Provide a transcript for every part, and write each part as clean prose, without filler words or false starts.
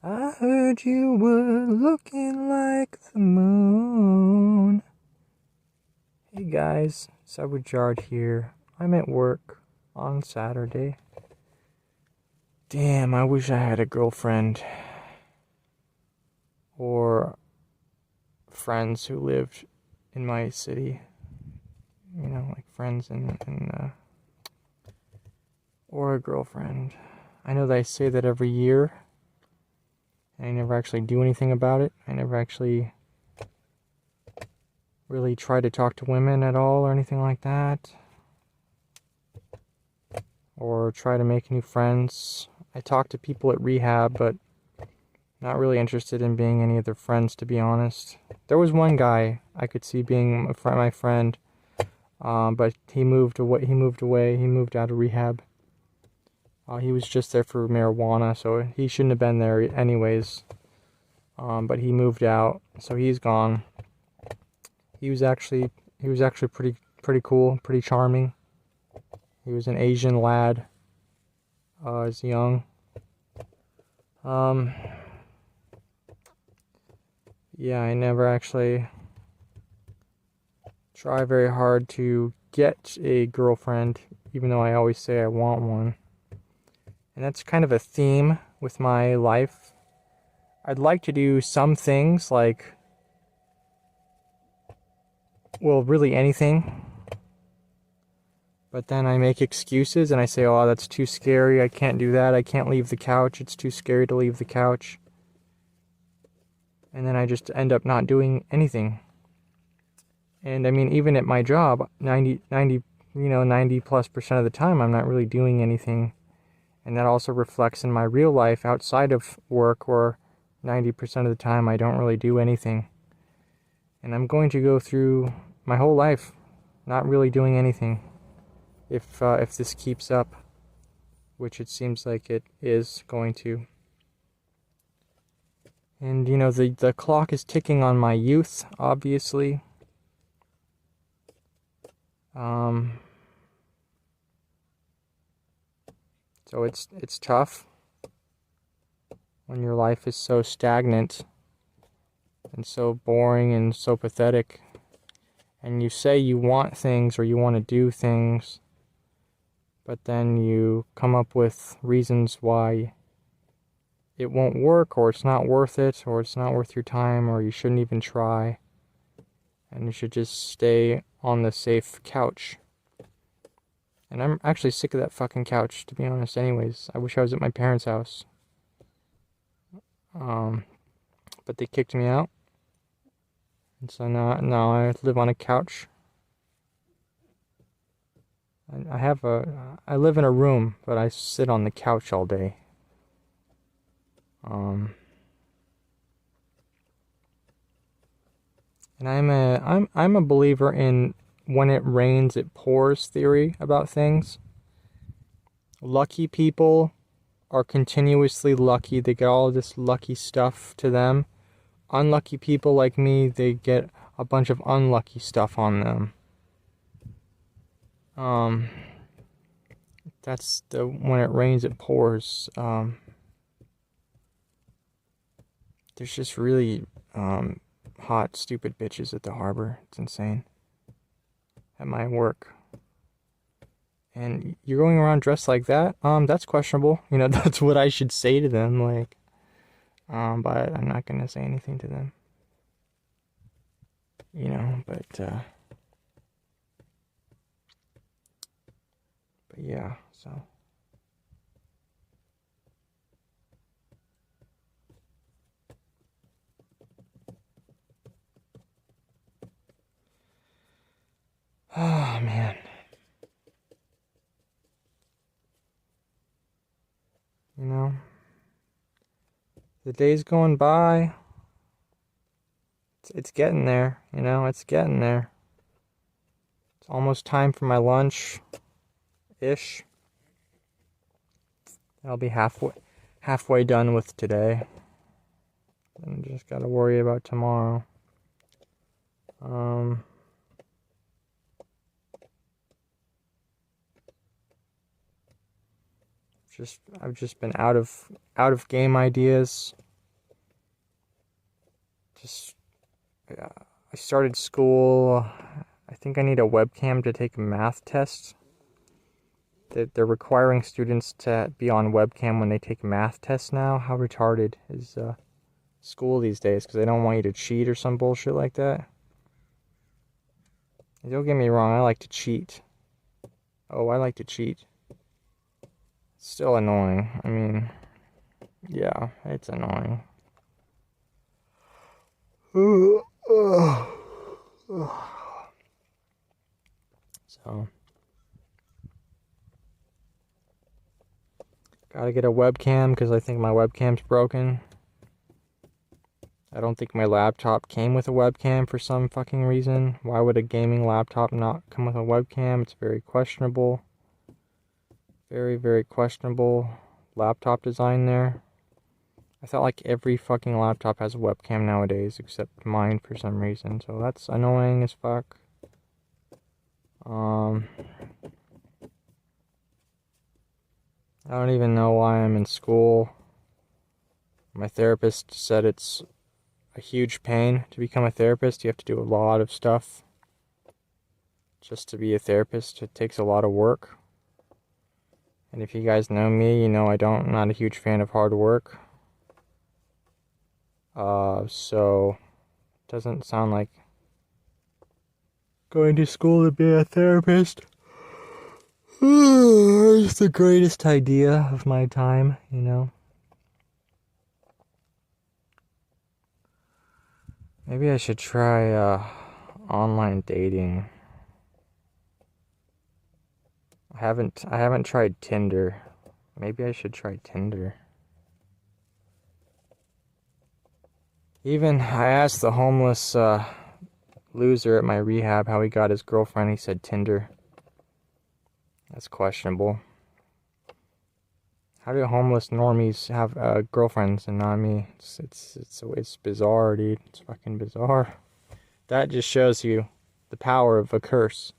I heard you were looking like the moon. Hey guys, Sabujard here. I'm at work on Saturday. Damn, I wish I had a girlfriend or friends who lived in my city. You know, like friends or a girlfriend. I know that I say that every year. And I never actually do anything about it. I never actually really try to talk to women at all or anything like that. Or try to make new friends. I talk to people at rehab, but not really interested in being any of their friends, to be honest. There was one guy I could see being my friend, but he moved away. He moved out of rehab. He was just there for marijuana, so he shouldn't have been there anyways. But he moved out, so he's gone. He was actually pretty cool, pretty charming. He was an Asian lad. He's young. Yeah, I never actually try very hard to get a girlfriend, even though I always say I want one. And that's kind of a theme with my life. I'd like to do some things like, well, really anything. But then I make excuses and I say, oh, that's too scary. I can't do that. I can't leave the couch. It's too scary to leave the couch. And then I just end up not doing anything. And I mean, even at my job, 90 plus % of the time, I'm not really doing anything. And that also reflects in my real life outside of work, where 90% of the time I don't really do anything. And I'm going to go through my whole life not really doing anything if this keeps up, which it seems like it is going to. And, you know, the clock is ticking on my youth, obviously. So it's tough when your life is so stagnant and so boring and so pathetic, and you say you want things or you want to do things, but then you come up with reasons why it won't work, or it's not worth it, or it's not worth your time, or you shouldn't even try, and you should just stay on the safe couch. And I'm actually sick of that fucking couch, to be honest, anyways. I wish I was at my parents' house. But they kicked me out. And so now I live on a couch. I live in a room, but I sit on the couch all day. And I'm a believer in when it rains it pours theory about things. Lucky people are continuously lucky. They get all this lucky stuff to them. Unlucky people like me, they get a bunch of unlucky stuff on them. That's the when it rains it pours. There's just really hot, stupid bitches at the harbor. It's insane. At my work. And you're going around dressed like that? That's questionable. You know, that's what I should say to them, like. But I'm not gonna say anything to them. You know, but yeah, so. Oh, man. You know, the day's going by. It's getting there, you know, it's getting there. It's almost time for my lunch-ish. I'll be halfway done with today. And just gotta worry about tomorrow. I've just been out of game ideas. just, I started school. I think I need a webcam to take a math test. They're requiring students to be on webcam when they take math tests now. How retarded is school these days? Because they don't want you to cheat or some bullshit like that. Don't get me wrong, I like to cheat. Oh, I like to cheat. It's still annoying. I mean, yeah, it's annoying. So, gotta get a webcam because I think my webcam's broken. I don't think my laptop came with a webcam for some fucking reason. Why would a gaming laptop not come with a webcam? It's very questionable. Very, very questionable laptop design there. I thought like every fucking laptop has a webcam nowadays, except mine for some reason. So that's annoying as fuck. I don't even know why I'm in school. My therapist said it's a huge pain to become a therapist. You have to do a lot of stuff. Just to be a therapist, it takes a lot of work. And if you guys know me, you know I'm not a huge fan of hard work. So it doesn't sound like going to school to be a therapist is the greatest idea of my time, you know. Maybe I should try online dating. I haven't tried Tinder. Maybe I should try Tinder. Even I asked the homeless loser at my rehab how he got his girlfriend. He said Tinder. That's questionable. How do homeless normies have girlfriends and not me? It's bizarre, dude. It's fucking bizarre. That just shows you the power of a curse.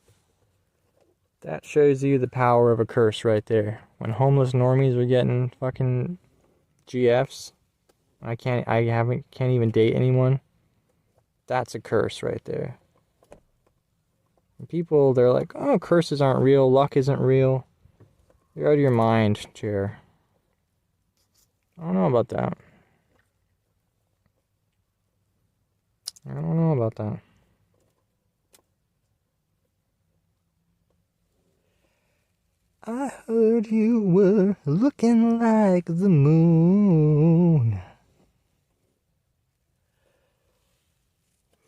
That shows you the power of a curse right there. When homeless normies were getting fucking GFs, I can't even date anyone. That's a curse right there. And people, they're like, oh, curses aren't real, luck isn't real. You're out of your mind, Chair. I don't know about that. I don't know about that. I heard you were looking like the moon.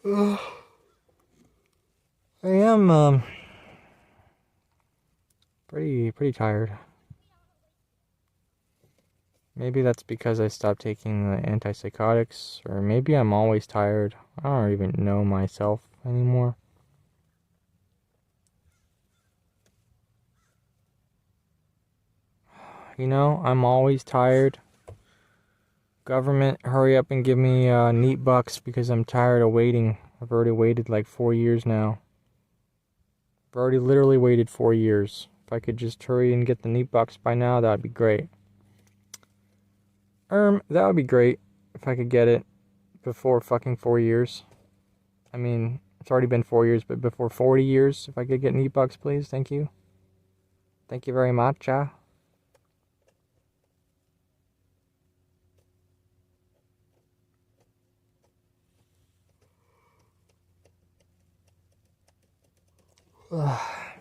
I am pretty tired. Maybe that's because I stopped taking the antipsychotics, or maybe I'm always tired. I don't even know myself anymore. You know, I'm always tired. Government, hurry up and give me neat bucks because I'm tired of waiting. I've already waited like 4 years now. I've already literally waited 4 years. If I could just hurry and get the neat bucks by now, that'd be great. That would be great if I could get it before fucking 4 years. I mean, it's already been 4 years, but before 40 years, if I could get neat bucks, please. Thank you. Thank you very much,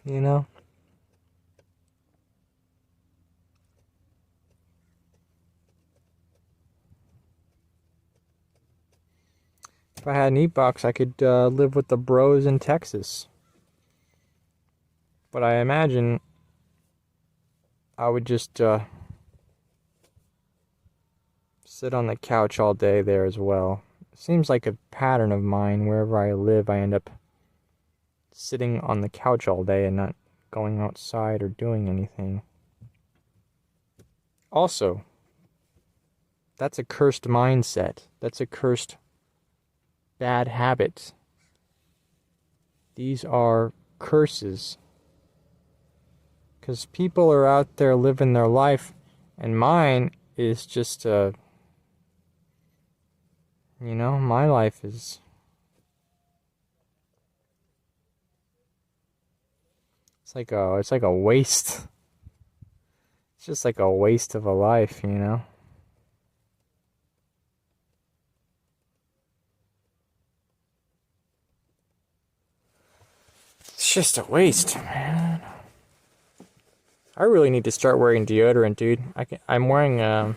You know? If I had an e-box, I could live with the bros in Texas. But I imagine I would just sit on the couch all day there as well. It seems like a pattern of mine. Wherever I live, I end up sitting on the couch all day and not going outside or doing anything. Also, that's a cursed mindset. That's a cursed bad habit. These are curses. Because people are out there living their life, and mine is just My life is... It's like a waste. It's just like a waste of a life. It's just a waste, man. I really need to start wearing deodorant, dude. I'm wearing I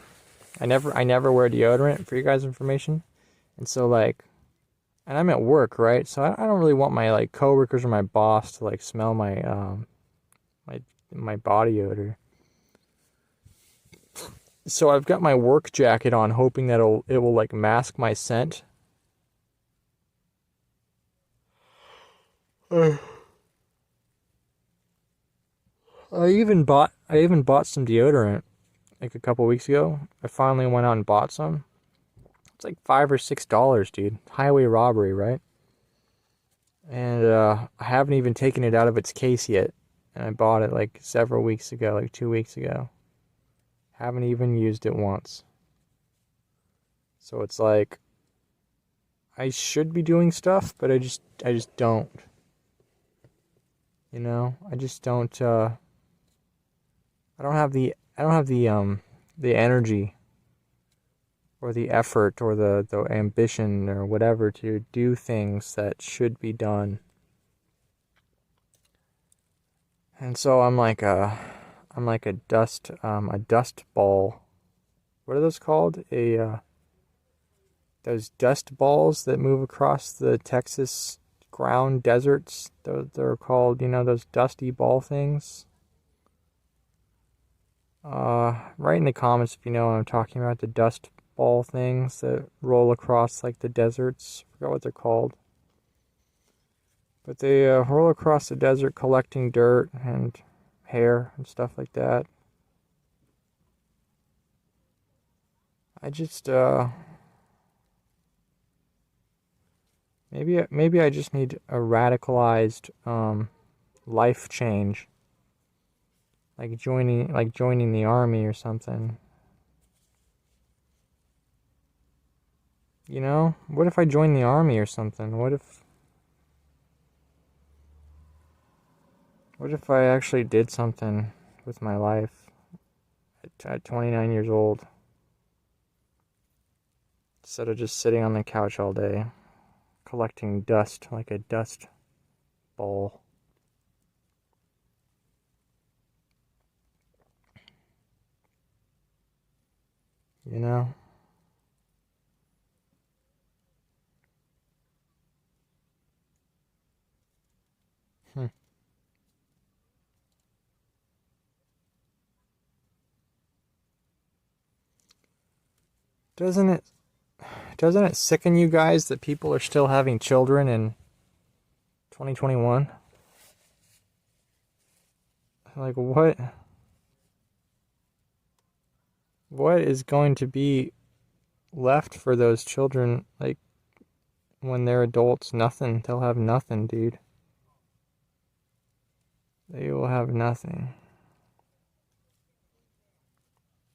never wear deodorant, for you guys' information. And so and I'm at work, right? So I don't really want my coworkers or my boss to smell my body odor. So I've got my work jacket on, hoping that it will mask my scent. I even bought some deodorant a couple weeks ago. I finally went out and bought some. It's like $5 or $6, dude. Highway robbery, right? And I haven't even taken it out of its case yet. And I bought it several weeks ago, 2 weeks ago. Haven't even used it once. So it's I should be doing stuff, but I just don't. I just don't I don't have the energy or the effort or the ambition or whatever to do things that should be done. And so I'm like a dust ball. What are those called? Those dust balls that move across the Texas ground deserts. They're called, those dusty ball things. Write in the comments if you know what I'm talking about, the dust ball things that roll across the deserts. I forgot what they're called. But they roll across the desert collecting dirt and hair and stuff like that. I just maybe I just need a radicalized life change. Joining the army or something. What if I join the army or something? What if I actually did something with my life at 29 years old? Instead of just sitting on the couch all day, collecting dust like a dust ball. Hmm. Doesn't it sicken you guys that people are still having children in 2021? What is going to be left for those children, when they're adults? Nothing. They'll have nothing, dude. They will have nothing.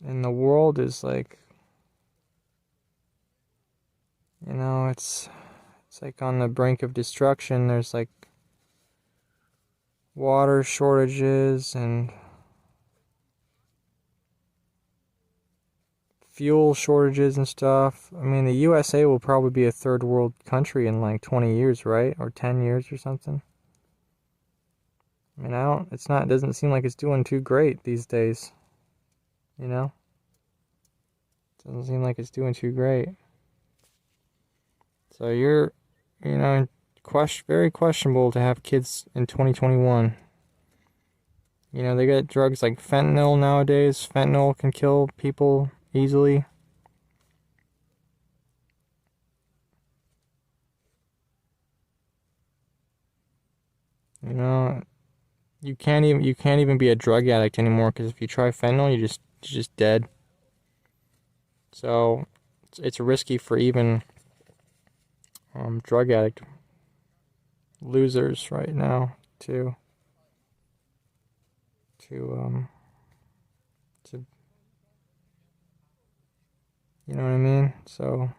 And the world is it's on the brink of destruction. There's water shortages and fuel shortages and stuff. I mean, the USA will probably be a third world country in 20 years, right? Or 10 years or something. I mean, it doesn't seem like it's doing too great these days. Doesn't seem like it's doing too great. So you're, very questionable to have kids in 2021. They got drugs like fentanyl nowadays. Fentanyl can kill people easily. You can't even be a drug addict anymore, because if you try fentanyl, you're just dead. So it's risky for even drug addict losers right now to you know what I mean? So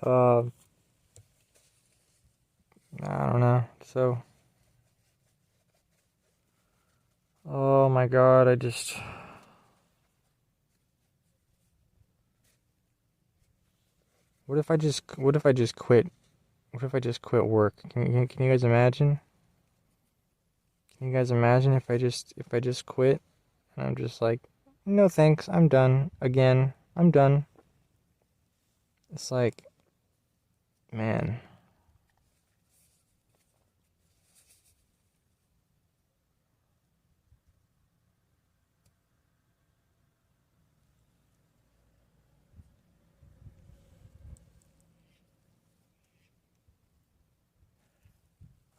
I don't know. So, oh my God, what if I just quit? What if I just quit work? Can you guys imagine? Can you guys imagine if I just quit and I'm just like, no thanks, I'm done. Again, I'm done. It's like, man.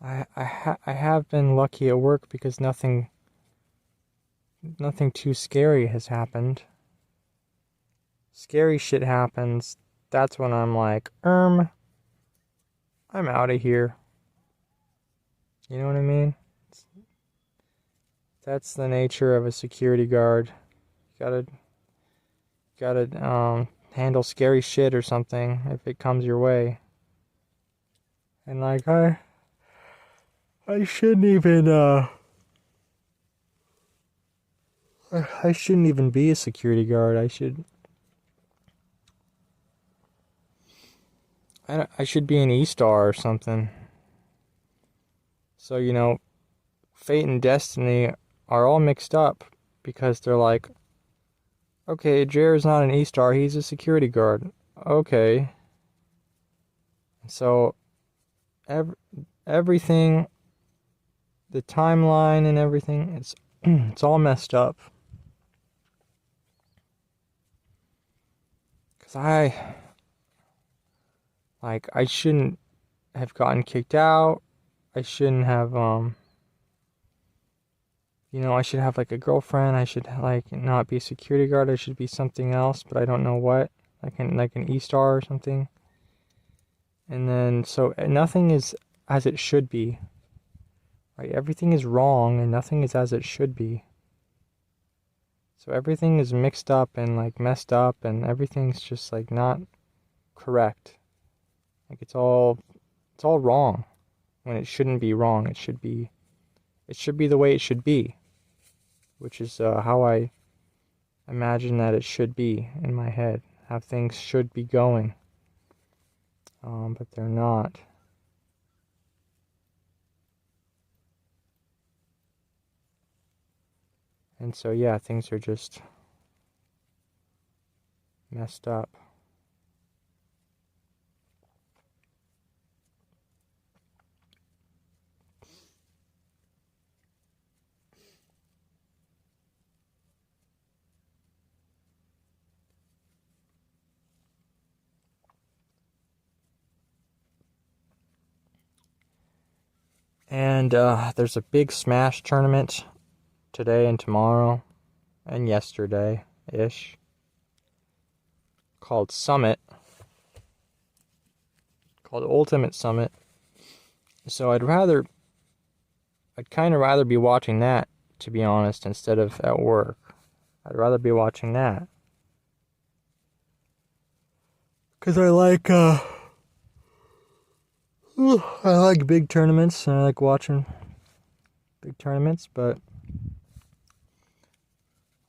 I have been lucky at work because nothing too scary has happened. Scary shit happens. That's when I'm like, I'm out of here. You know what I mean? That's the nature of a security guard. You gotta handle scary shit or something if it comes your way. And like I shouldn't even I shouldn't even be a security guard. I should be an E-star or something. So, fate and destiny are all mixed up because they're like, okay, Jared's not an E-star, he's a security guard. Okay. So everything, the timeline and everything, it's all messed up. Cause I shouldn't have gotten kicked out. I shouldn't have I should have like a girlfriend. I should like not be a security guard. I should be something else, but I don't know what. Like an E-star or something. And then so nothing is as it should be. Right? Everything is wrong and nothing is as it should be. So everything is mixed up and like messed up and everything's just like not correct. Like it's all wrong when it shouldn't be wrong. It should be the way it should be, which is how I imagine that it should be in my head, how things should be going. But they're not. And so yeah, things are just messed up. And there's a big Smash tournament today and tomorrow and yesterday-ish called Ultimate Summit. So I'd kind of rather be watching that, to be honest, instead of at work. I'd rather be watching that. Because I like big tournaments and I like watching big tournaments, but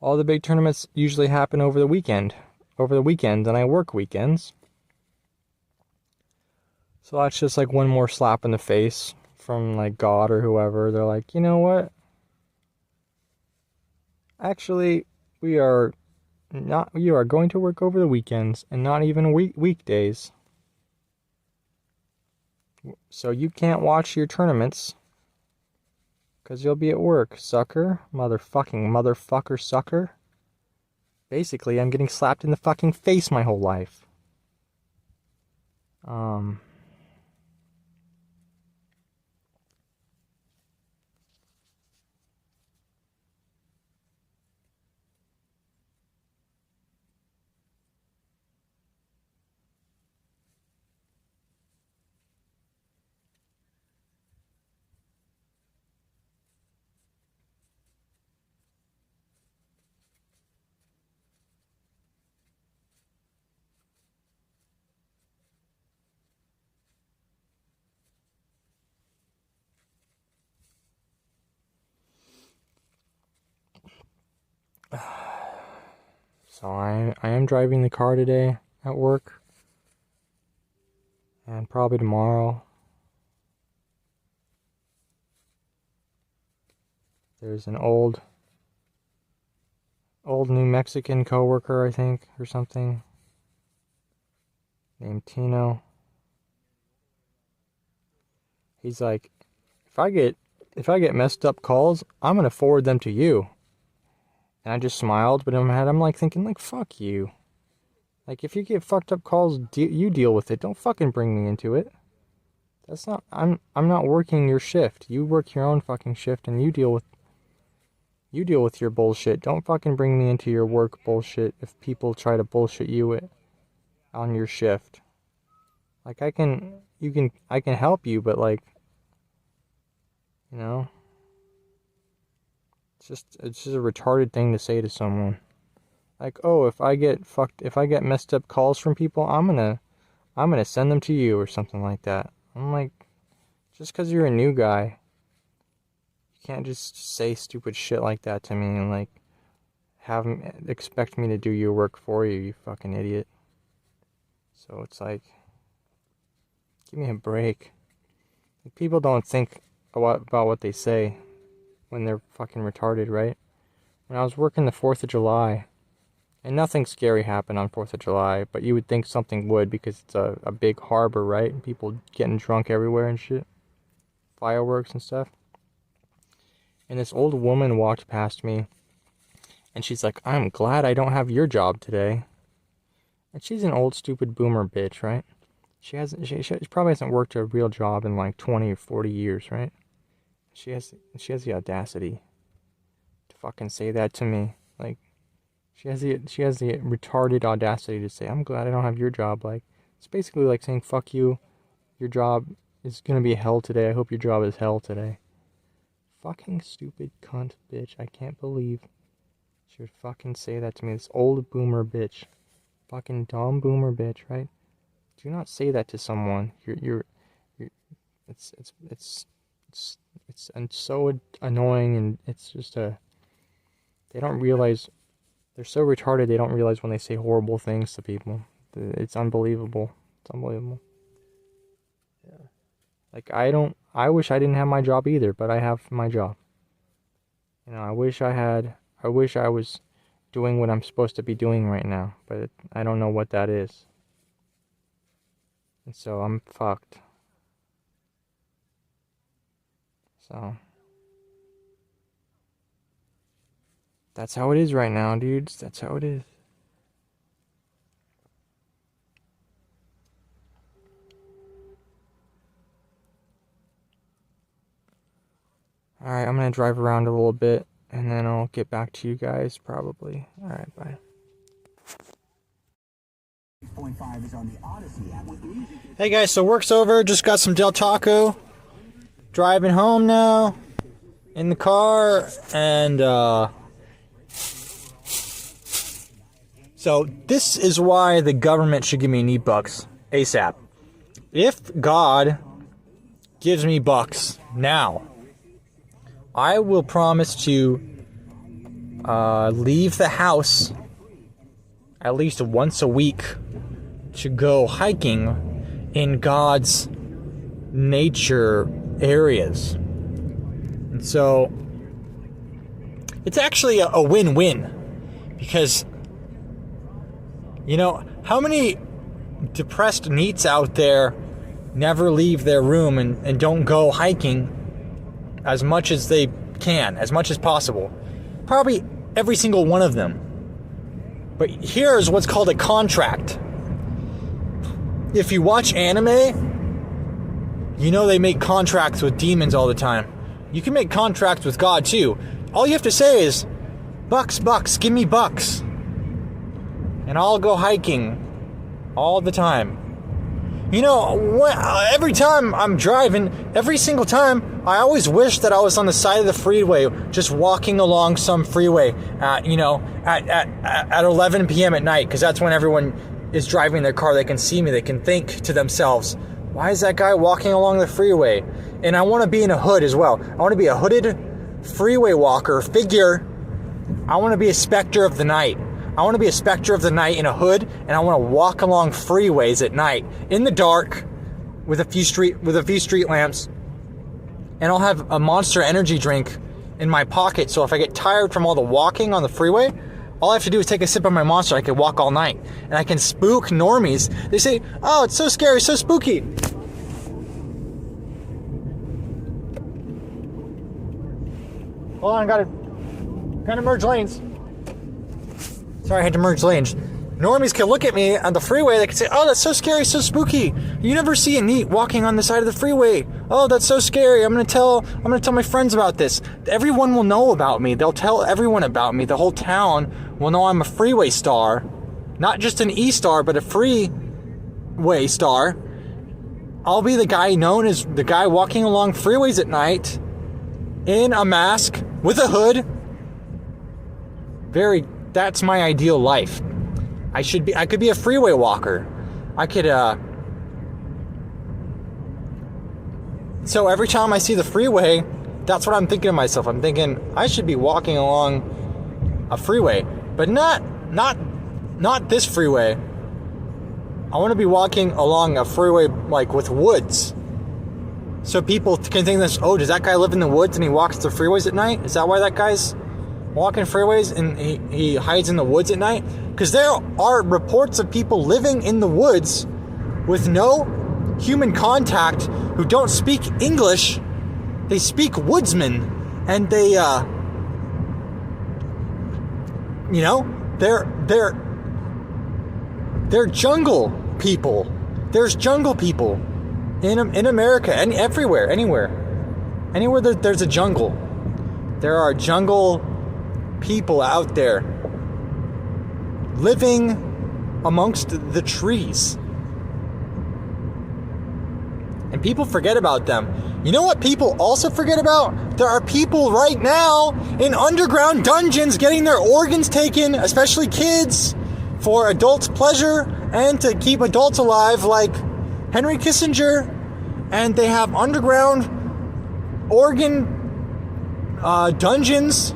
all the big tournaments usually happen over the weekend, and I work weekends. So that's just like one more slap in the face from like God or whoever. They're like, you know what? Actually, you are going to work over the weekends and not even weekdays. So you can't watch your tournaments because you'll be at work, sucker. Motherfucker, sucker. Basically, I'm getting slapped in the fucking face my whole life. So I am driving the car today at work. And probably tomorrow. There's an old New Mexican coworker, I think, or something, named Tino. He's like, if I get messed up calls, I'm gonna forward them to you. And I just smiled, but in my head I'm like thinking like, fuck you. Like, if you get fucked up calls, you deal with it. Don't fucking bring me into it. That's not, I'm not working your shift. You work your own fucking shift and you deal with your bullshit. Don't fucking bring me into your work bullshit if people try to bullshit you on your shift. Like, I can help you, but like, you know, it's just a retarded thing to say to someone. Like, oh, if I get messed up calls from people, I'm gonna send them to you or something like that. I'm like, just because you're a new guy, you can't just say stupid shit like that to me and like expect me to do your work for you, you fucking idiot. So it's like, give me a break. Like, people don't think about what they say when they're fucking retarded, right? When I was working the 4th of July, and nothing scary happened on 4th of July, but you would think something would because it's a big harbor, right? People getting drunk everywhere and shit. Fireworks and stuff. And this old woman walked past me, and she's like, I'm glad I don't have your job today. And she's an old stupid boomer bitch, right? She probably hasn't worked a real job in like 20 or 40 years, right? She has the audacity to fucking say that to me. Like, She has the retarded audacity to say, I'm glad I don't have your job. Like, it's basically like saying, fuck you, your job is gonna be hell today. I hope your job is hell today. Fucking stupid cunt bitch. I can't believe she would fucking say that to me. This old boomer bitch. Fucking dumb boomer bitch, right? Do not say that to someone. It's so annoying, and it's just they don't realize. They're so retarded, they don't realize when they say horrible things to people. It's unbelievable. It's unbelievable. Yeah. Like, I wish I didn't have my job either, but I have my job. You know, I wish I was doing what I'm supposed to be doing right now, but I don't know what that is. And so I'm fucked. So that's how it is right now, dudes. That's how it is. Alright, I'm gonna drive around a little bit, and then I'll get back to you guys, probably. Alright, bye. Hey guys, so work's over. Just got some Del Taco. Driving home now. In the car, and, so this is why the government should give me neat bucks ASAP. If God gives me bucks now, I will promise to leave the house at least once a week to go hiking in God's nature areas. And so it's actually a win-win, because you know, how many depressed NEETs out there never leave their room and don't go hiking as much as they can, as much as possible? Probably every single one of them. But here's what's called a contract. If you watch anime, you know they make contracts with demons all the time. You can make contracts with God too. All you have to say is, bucks, give me bucks. And I'll go hiking all the time. You know, every time I'm driving, every single time, I always wish that I was on the side of the freeway, just walking along some freeway at 11 p.m. at night, because that's when everyone is driving their car. They can see me. They can think to themselves, why is that guy walking along the freeway? And I want to be in a hood as well. I want to be a hooded freeway walker figure. I want to be a specter of the night. I want to be a specter of the night in a hood, and I want to walk along freeways at night in the dark with a few street lamps, and I'll have a Monster energy drink in my pocket, so if I get tired from all the walking on the freeway, all I have to do is take a sip of my Monster. I can walk all night, and I can spook normies. They say, oh, it's so scary, so spooky. Hold on, gotta merge lanes. Sorry, I had to merge lanes. Normies can look at me on the freeway. They can say, oh, that's so scary, so spooky. You never see a NEET walking on the side of the freeway. Oh, that's so scary. I'm gonna tell my friends about this. Everyone will know about me. They'll tell everyone about me. The whole town will know I'm a freeway star. Not just an E-star, but a freeway star. I'll be the guy known as the guy walking along freeways at night in a mask with a hood. That's my ideal life. I could be a freeway walker. So every time I see the freeway, that's what I'm thinking to myself. I'm thinking I should be walking along a freeway, but not this freeway. I want to be walking along a freeway like with woods. So people can think this, oh, does that guy live in the woods and he walks the freeways at night? Is that why that guy's walking freeways and he hides in the woods at night? Because there are reports of people living in the woods with no human contact who don't speak English. They speak woodsman, and they, they're jungle people. There's jungle people in America and everywhere, anywhere there's a jungle. There are jungle people out there living amongst the trees. And people forget about them. You know what people also forget about? There are people right now in underground dungeons getting their organs taken, especially kids, for adult pleasure and to keep adults alive, like Henry Kissinger. And they have underground organ dungeons,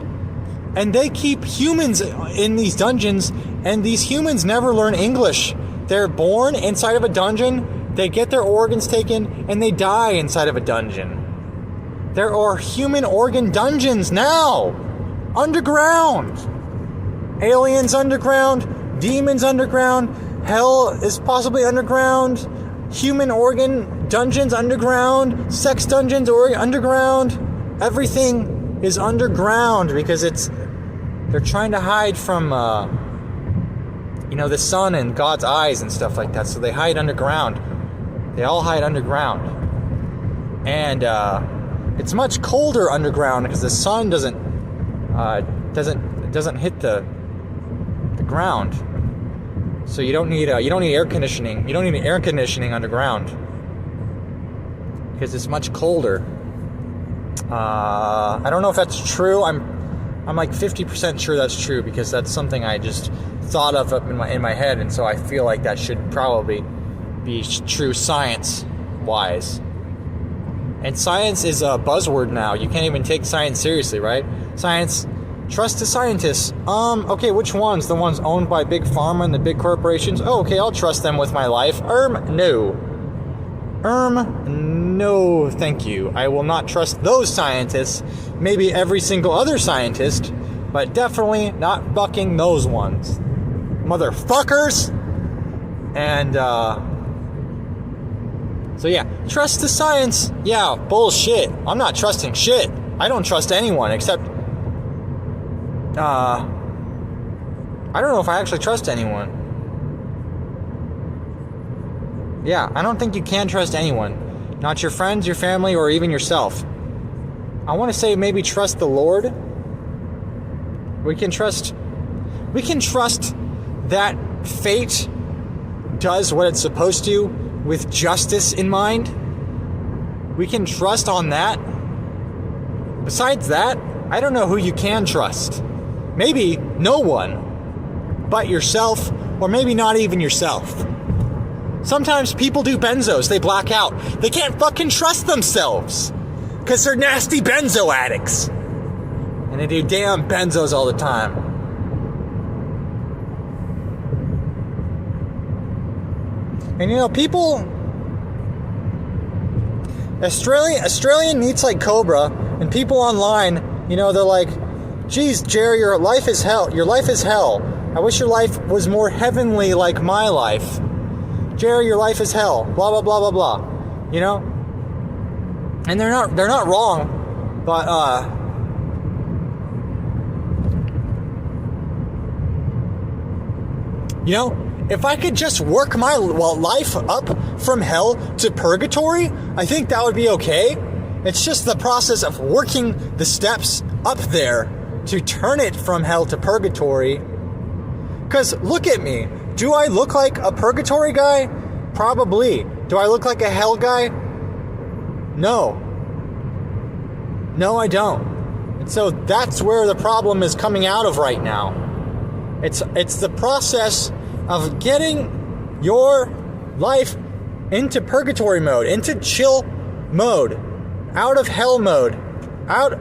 and they keep humans in these dungeons, and these humans never learn English. They're born inside of a dungeon, they get their organs taken, and they die inside of a dungeon. There are human organ dungeons now! Underground! Aliens underground, demons underground, hell is possibly underground, human organ dungeons underground, sex dungeons or underground. Everything is underground because they're trying to hide from the sun and God's eyes and stuff like that. So they hide underground. They all hide underground. And it's much colder underground because the sun doesn't hit the ground. So you don't need air conditioning. You don't need air conditioning underground because it's much colder. I don't know if that's true. I'm like 50% sure that's true because that's something I just thought of up in my head, and so I feel like that should probably be true science-wise. And science is a buzzword now. You can't even take science seriously, right? Science. Trust the scientists. Okay, which ones? The ones owned by Big Pharma and the big corporations? Oh, okay, I'll trust them with my life. No, thank you. I will not trust those scientists. Maybe every single other scientist, but definitely not fucking those ones. Motherfuckers! And, so yeah, trust the science. Yeah, bullshit. I'm not trusting shit. I don't trust anyone except... I don't know if I actually trust anyone. Yeah, I don't think you can trust anyone. Not your friends, your family, or even yourself. I want to say maybe trust the Lord. We can trust that fate does what it's supposed to with justice in mind. We can trust on that. Besides that, I don't know who you can trust. Maybe no one but yourself, or maybe not even yourself. Sometimes people do benzos, they black out. They can't fucking trust themselves because they're nasty benzo addicts. And they do damn benzos all the time. And people, Australian Neets Like Cobra, and people online, they're like, geez, Jerry, your life is hell. Your life is hell. I wish your life was more heavenly like my life. Jerry, your life is hell. Blah, blah, blah, blah, blah. And they're not wrong, but, if I could just work my life up from hell to purgatory, I think that would be okay. It's just the process of working the steps up there to turn it from hell to purgatory. Because look at me. Do I look like a purgatory guy? Probably. Do I look like a hell guy? No. No, I don't. And so that's where the problem is coming out of right now. It's the process of getting your life into purgatory mode, into chill mode, out of hell mode, out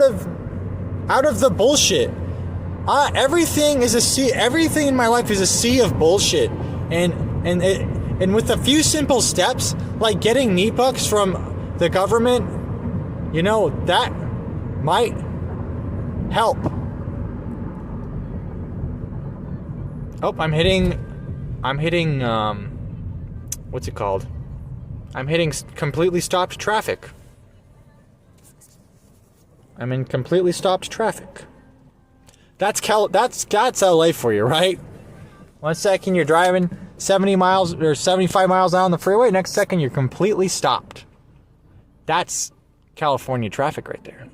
of the bullshit. Everything is a sea. Everything in my life is a sea of bullshit, and with a few simple steps, like getting meat bucks from the government, that might help. Oh, I'm hitting, what's it called? I'm hitting completely stopped traffic. I'm in completely stopped traffic. That's LA for you, right? 1 second you're driving 70 miles or 75 miles down the freeway, next second you're completely stopped. That's California traffic right there.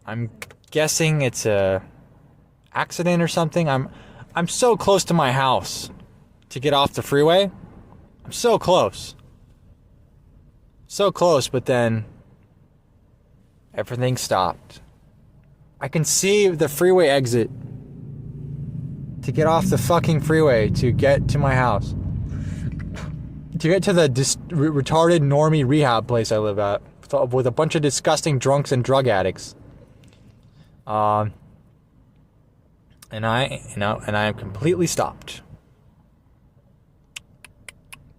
I'm guessing it's a accident or something. I'm so close to my house to get off the freeway. I'm so close. So close, but then everything stopped. I can see the freeway exit to get off the fucking freeway to get to my house. To get to the retarded normie rehab place I live at with a bunch of disgusting drunks and drug addicts. And I am completely stopped.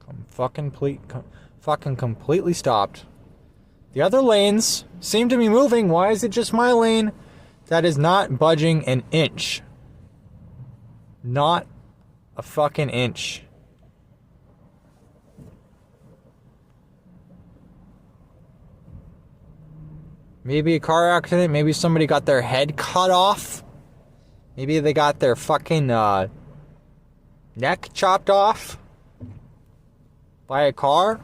I'm fucking completely stopped. The other lanes seem to be moving. Why is it just my lane that is not budging an inch? Not a fucking inch. Maybe a car accident. Maybe somebody got their head cut off. Maybe they got their fucking neck chopped off by a car.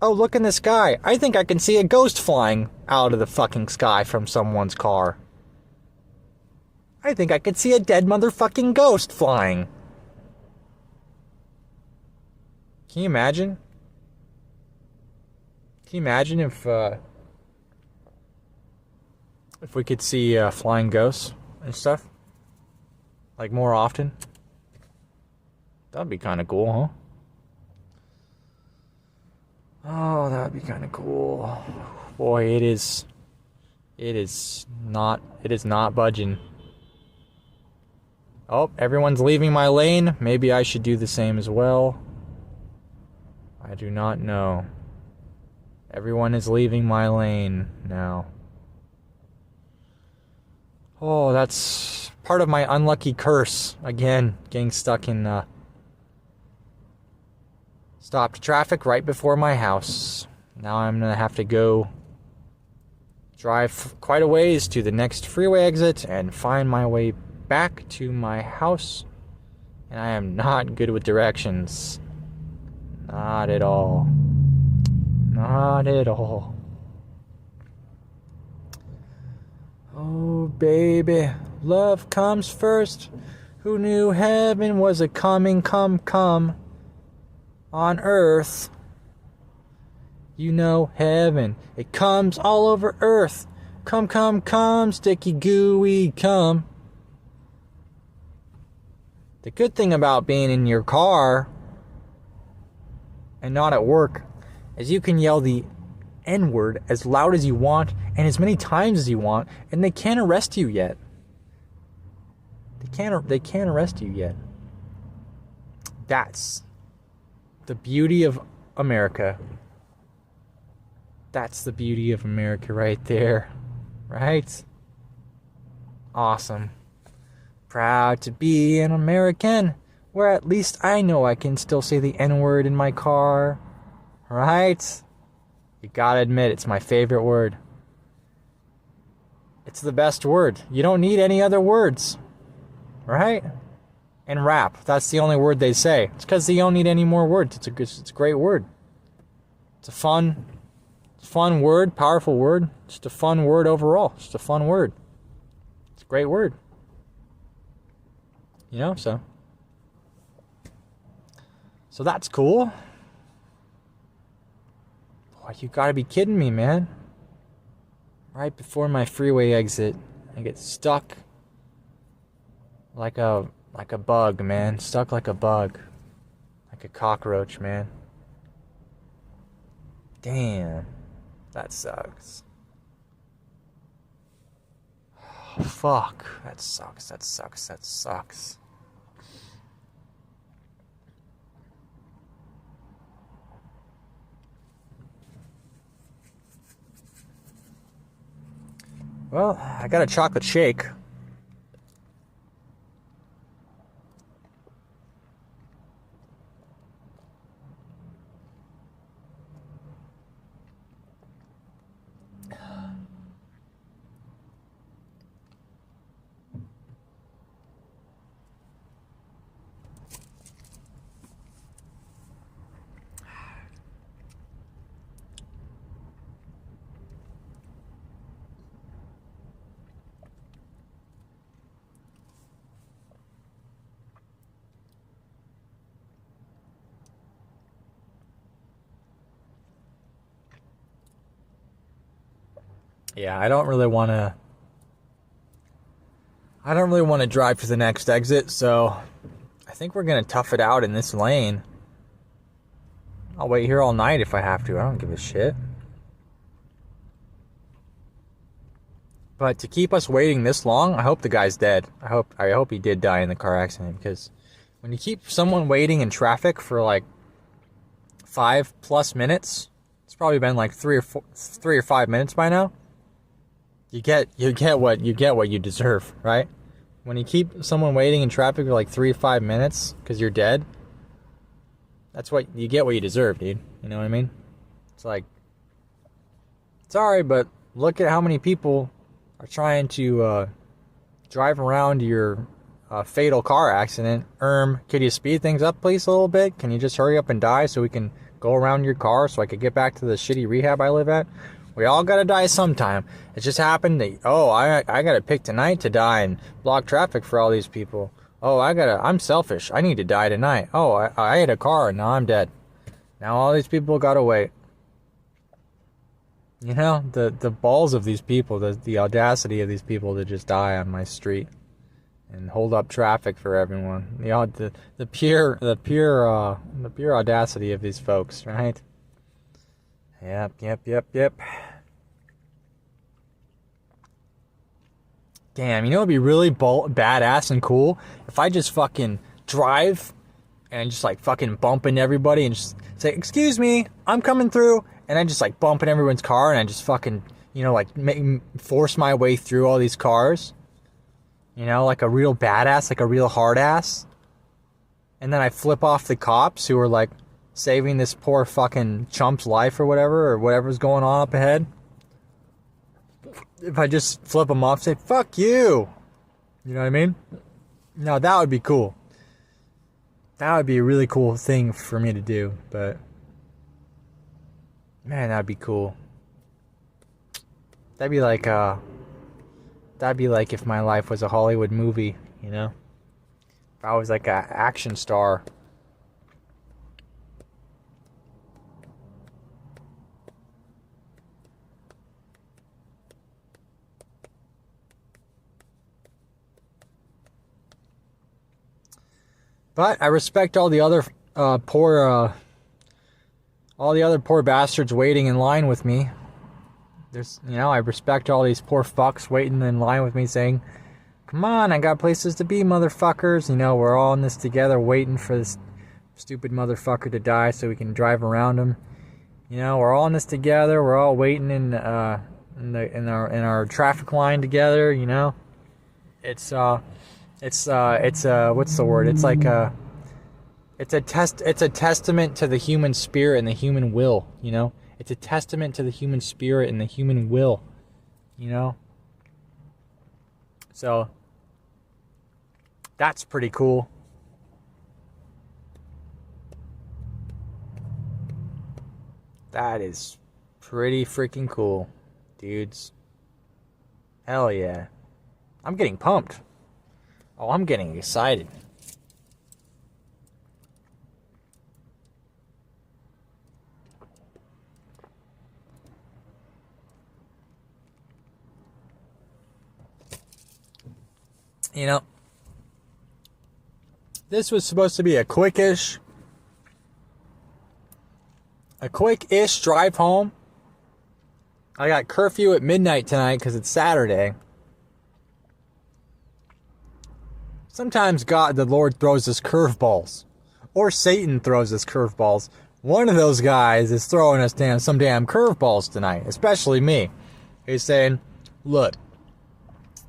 Oh, look in the sky. I think I can see a ghost flying out of the fucking sky from someone's car. I think I could see a dead motherfucking ghost flying. Can you imagine? Can you imagine if we could see flying ghosts and stuff? Like more often? That'd be kind of cool, huh? Oh, that'd be kind of cool. Boy, it is not budging. Oh, everyone's leaving my lane. Maybe I should do the same as well. I do not know. Everyone is leaving my lane now. Oh, that's part of my unlucky curse. Again, getting stuck in stopped traffic right before my house. Now I'm going to have to go drive quite a ways to the next freeway exit and find my way back to my house. And I am not good with directions. Not at all. Not at all. Oh, baby, love comes first. Who knew heaven was a coming, come on earth? You know heaven, it comes all over earth. Come, sticky, gooey, come. The good thing about being in your car and not at work is you can yell the N-word as loud as you want and as many times as you want, and they can't arrest you yet. They They can't arrest you yet. That's the beauty of America. That's the beauty of America right there. Right? Awesome. Proud to be an American, where at least I know I can still say the N-word in my car. Right? You gotta admit, it's my favorite word. It's the best word. You don't need any other words. Right? And rap. That's the only word they say. It's because they don't need any more words. It's a great word. It's a fun word, powerful word. Just a fun word overall. Just a fun word. It's a great word. You know, so that's cool. Boy, you gotta be kidding me, man. Right before my freeway exit, I get stuck like a bug, man. Stuck like a bug. Like a cockroach, man. Damn. That sucks. Oh, fuck. That sucks. Well, I got a chocolate shake. Yeah, I don't really want to drive to the next exit, so I think we're going to tough it out in this lane. I'll wait here all night if I have to. I don't give a shit. But to keep us waiting this long, I hope the guy's dead. I hope he did die in the car accident, because when you keep someone waiting in traffic for like 5+ minutes, it's probably been like 3 or 5 minutes by now. You get what you deserve, right? When you keep someone waiting in traffic for like 3 to 5 minutes because you're dead, that's what you get. What you deserve, dude. You know what I mean? It's like, sorry, but look at how many people are trying to drive around your fatal car accident. Could you speed things up, please, a little bit? Can you just hurry up and die so we can go around your car so I could get back to the shitty rehab I live at? We all gotta die sometime. It just happened that, I gotta pick tonight to die and block traffic for all these people. I'm selfish. I need to die tonight. I hit a car and now I'm dead. Now all these people gotta wait. You know, the balls of these people, the audacity of these people to just die on my street and hold up traffic for everyone. The pure audacity of these folks, right? Yep. Damn, you know it'd be really badass and cool if I just fucking drive and just like fucking bump into everybody and just say, "Excuse me, I'm coming through," and I just like bump in everyone's car and I just fucking, force my way through all these cars. Like a real badass, like a real hard ass. And then I flip off the cops who are like saving this poor fucking chump's life or whatever's going on up ahead. If I just flip them off, say, "Fuck you." You know what I mean? Now that would be cool. That would be a really cool thing for me to do, but man, that'd be cool. That'd be like if my life was a Hollywood movie, If I was like an action star. But I respect all the other poor bastards waiting in line with me. I respect all these poor fucks waiting in line with me saying, Come on, I got places to be, motherfuckers. You know, we're all in this together waiting for this stupid motherfucker to die so we can drive around him. You know, we're all in this together. We're all waiting in our traffic line together, you know. It's what's the word? It's like it's a testament to the human spirit and the human will, you know. It's a testament to the human spirit and the human will, you know. So that's pretty cool. That is pretty freaking cool, dudes. Hell yeah. I'm getting pumped. Oh, I'm getting excited. You know, this was supposed to be a quick-ish drive home. I got curfew at midnight tonight because it's Saturday. Sometimes God, the Lord, throws us curveballs. Or Satan throws us curveballs. One of those guys is throwing us some damn curveballs tonight. Especially me. He's saying, look,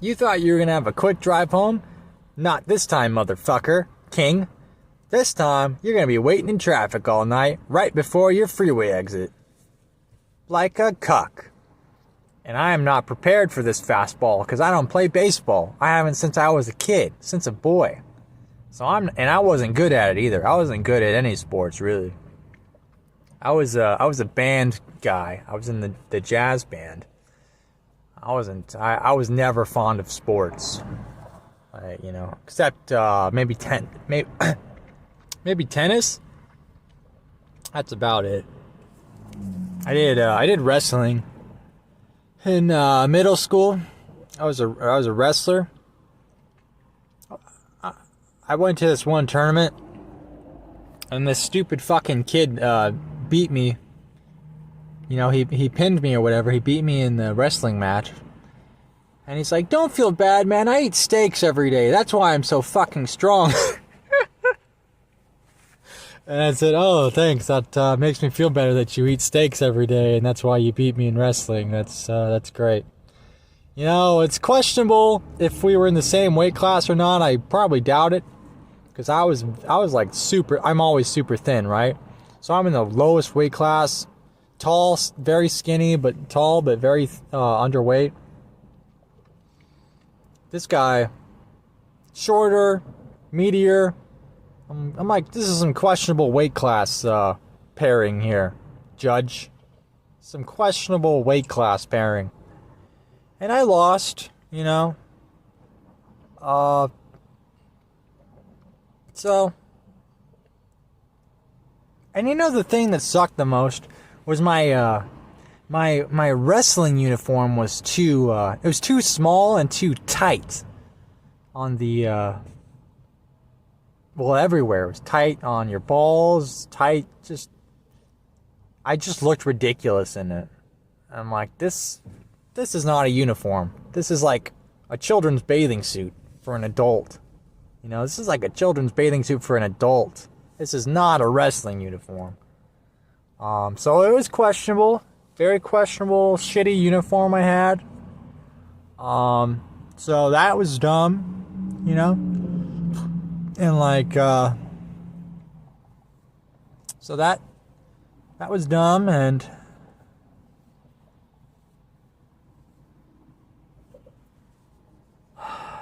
you thought you were going to have a quick drive home? Not this time, motherfucker. King. This time, you're going to be waiting in traffic all night, right before your freeway exit. Like a cuck. And I am not prepared for this fastball, because I don't play baseball. I haven't since I was a kid, since a boy. And I wasn't good at it either. I wasn't good at any sports, really. I was a band guy. I was in the jazz band. I was never fond of sports. You know, except maybe tennis. That's about it. I did wrestling in middle school. I was a wrestler. I went to this one tournament, and this stupid fucking kid beat me. You know, he pinned me or whatever. He beat me in the wrestling match. And he's like, don't feel bad, man. I eat steaks every day. That's why I'm so fucking strong. And I said, oh, thanks. That makes me feel better that you eat steaks every day, and that's why you beat me in wrestling. That's great. You know, it's questionable if we were in the same weight class or not. I probably doubt it. Because I was like I'm always super thin, right? So I'm in the lowest weight class. Tall, very skinny, but tall, but very underweight. This guy, shorter, meatier. I'm like, this is some questionable weight class pairing here, Judge. Some questionable weight class pairing. And I lost, you know. So. And you know the thing that sucked the most was my wrestling uniform was too small and too tight on the everywhere. It was tight on your balls, tight, I just looked ridiculous in it. I'm like, this is not a uniform. This is like a children's bathing suit for an adult. You know, this is like a children's bathing suit for an adult. This is not a wrestling uniform. So it was questionable. Very questionable, shitty uniform I had. So that was dumb, you know? And like, so that was dumb, and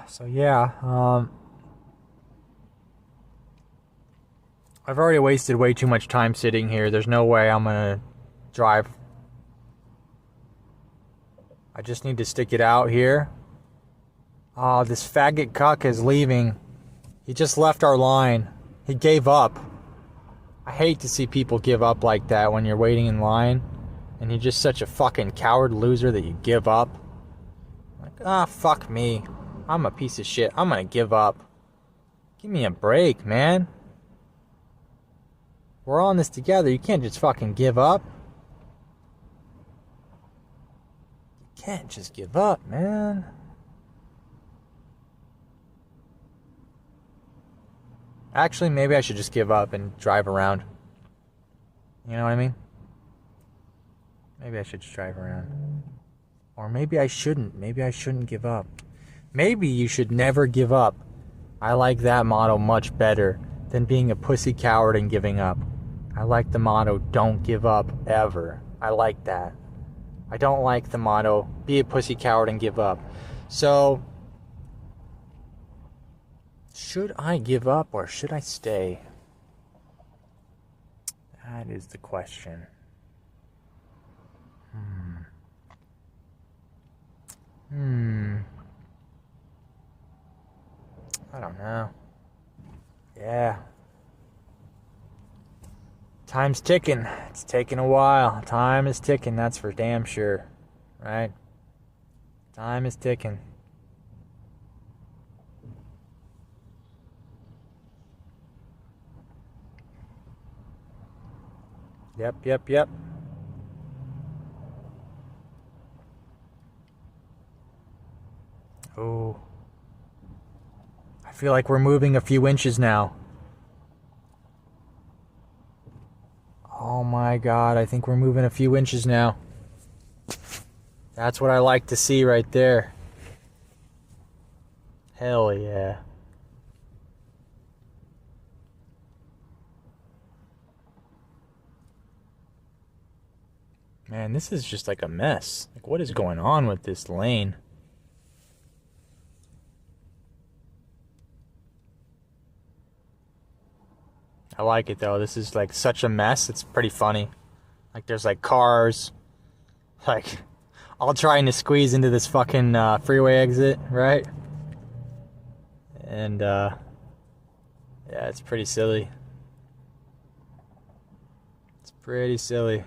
so yeah, I've already wasted way too much time sitting here. There's no way I'm gonna drive. I just need to stick it out here. Oh, this faggot cuck is leaving. He just left our line. He gave up. I hate to see people give up like that when you're waiting in line. And you're just such a fucking coward loser that you give up. Like, fuck me. I'm a piece of shit. I'm gonna give up. Give me a break, man. We're all in this together. You can't just fucking give up. You can't just give up, man. Actually, maybe I should just give up and drive around. You know what I mean? Maybe I should just drive around. Or maybe I shouldn't. Maybe I shouldn't give up. Maybe you should never give up. I like that motto much better than being a pussy coward and giving up. I like the motto, don't give up, ever. I like that. I don't like the motto, be a pussy coward and give up. So, should I give up or should I stay? That is the question. I don't know. Yeah. Time's ticking. It's taking a while. Time is ticking, that's for damn sure. Right? Time is ticking. Yep. Oh. I feel like we're moving a few inches now. Oh my God, I think we're moving a few inches now. That's what I like to see right there. Hell yeah. Man, this is just like a mess. Like, what is going on with this lane? I like it though. This is like such a mess. It's pretty funny. Like, there's like cars, like all trying to squeeze into this fucking freeway exit, right? And yeah, it's pretty silly. It's pretty silly.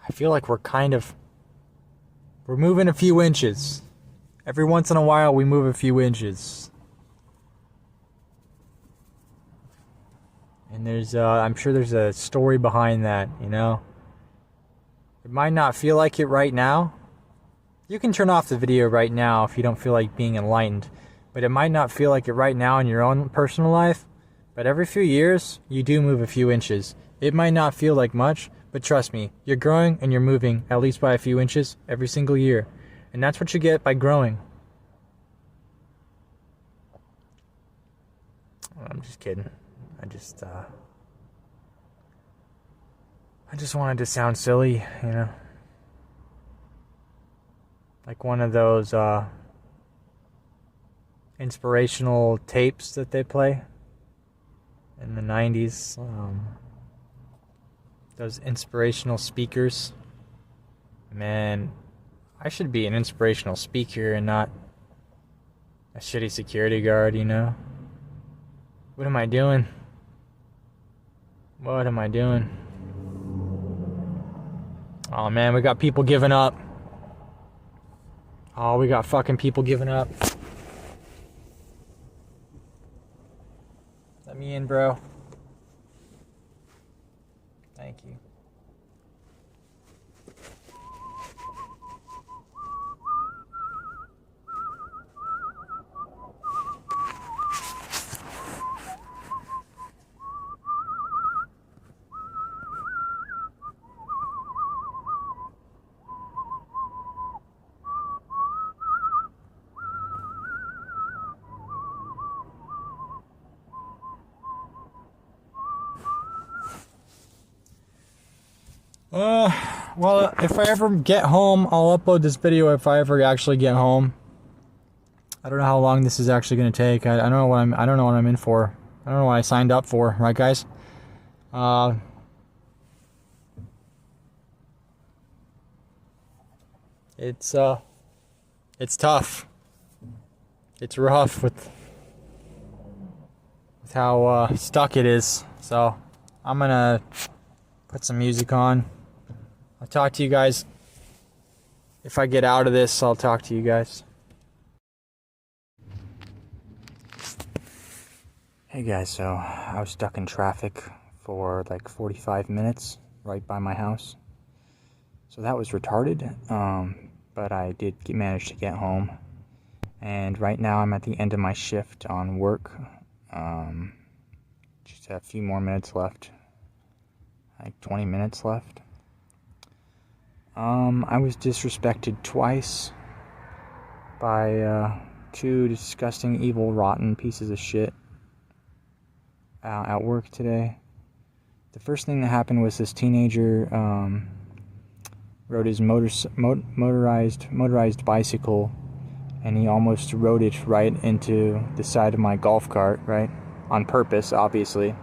I feel like we're moving a few inches. Every once in a while, we move a few inches. And I'm sure there's a story behind that, you know? It might not feel like it right now. You can turn off the video right now if you don't feel like being enlightened. But it might not feel like it right now in your own personal life. But every few years, you do move a few inches. It might not feel like much, but trust me, you're growing and you're moving at least by a few inches every single year. And that's what you get by growing. I'm just kidding. I just wanted to sound silly, you know? Like one of those inspirational tapes that they play in the 90s. Those inspirational speakers. Man, I should be an inspirational speaker and not a shitty security guard, you know? What am I doing? What am I doing? Oh man, we got people giving up. Oh, we got fucking people giving up. Let me in, bro. Thank you. Well, if I ever get home, I'll upload this video if I ever actually get home. I don't know how long this is actually going to take. I don't know what I'm in for. I don't know what I signed up for, right guys? It's tough. It's rough with how stuck it is. So, I'm going to put some music on. I'll talk to you guys. If I get out of this, I'll talk to you guys. Hey guys, so I was stuck in traffic for like 45 minutes right by my house. So that was retarded, but I did manage to get home. And right now I'm at the end of my shift on work. Just a few more minutes left. Like 20 minutes left. I was disrespected twice by two disgusting, evil, rotten pieces of shit at work today. The first thing that happened was this teenager rode his motorized bicycle, and he almost rode it right into the side of my golf cart, right? On purpose, obviously.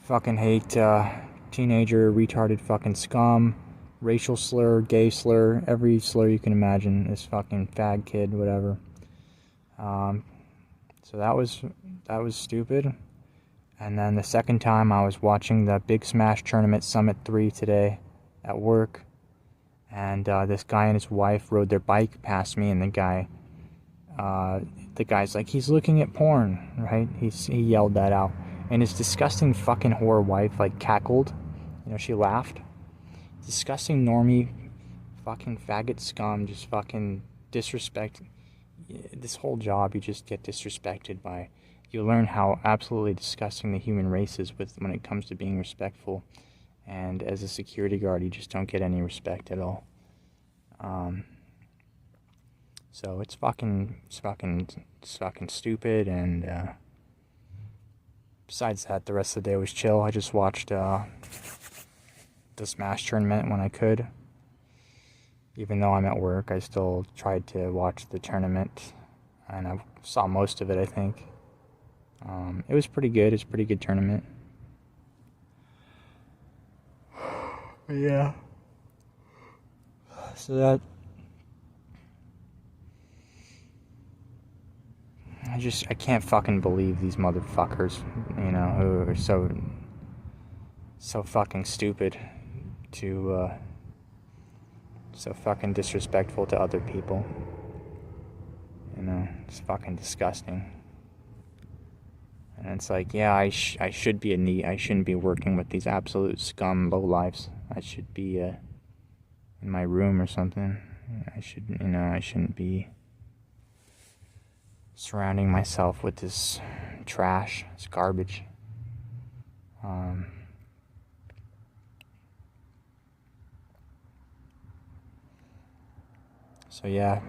Fucking hate teenager, retarded fucking scum, racial slur, gay slur, every slur you can imagine. This fucking fag kid, whatever. So that was stupid. And then the second time I was watching the Big Smash Tournament Summit 3 today at work, and this guy and his wife rode their bike past me, and the guy's like, he's looking at porn, right? He yelled that out, and his disgusting fucking whore wife like cackled, she laughed. Disgusting normie, fucking faggot scum, just fucking disrespect. This whole job, you just get disrespected by. You learn how absolutely disgusting the human race is when it comes to being respectful. And as a security guard, you just don't get any respect at all. So it's fucking stupid. And besides that, the rest of the day was chill. I just watched the Smash tournament when I could. Even though I'm at work, I still tried to watch the tournament, and I saw most of it, I think. It was pretty good. It's a pretty good tournament. Yeah. So I can't fucking believe these motherfuckers, who are so fucking stupid to, so fucking disrespectful to other people. It's fucking disgusting. And it's like, yeah, I should be a NEET. I shouldn't be working with these absolute scum lowlifes. I should be in my room or something. I shouldn't be surrounding myself with this trash, this garbage. So yeah.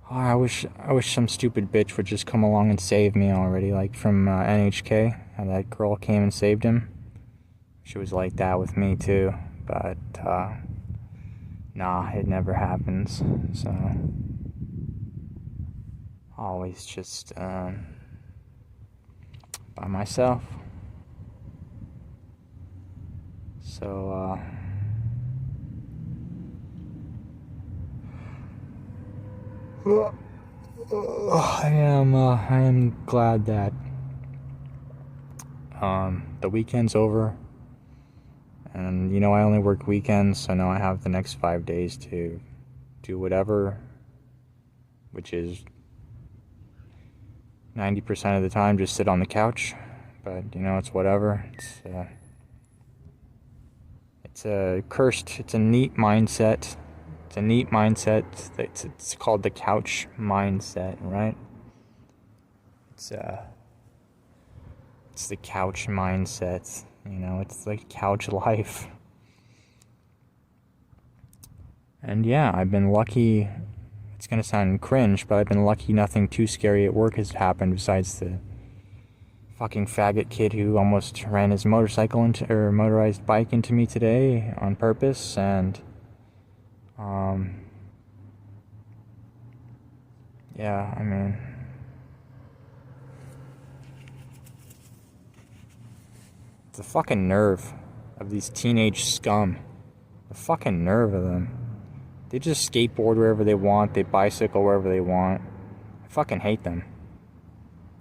Oh, I wish some stupid bitch would just come along and save me already, like from NHK, how that girl came and saved him. She was like that with me too, but nah, it never happens. So always just by myself. So I am glad that the weekend's over, and I only work weekends, so now I have the next 5 days to do whatever, which is 90% of the time just sit on the couch. But it's whatever. It's a NEET mindset. It's a NEET mindset. It's called the couch mindset, right? It's the couch mindset. It's like couch life. And yeah, I've been lucky. It's gonna sound cringe, but I've been lucky nothing too scary at work has happened besides the fucking faggot kid who almost ran his motorized bike into me today on purpose. And yeah, the fucking nerve of these teenage scum. The fucking nerve of them. They just skateboard wherever they want. They bicycle wherever they want. I fucking hate them.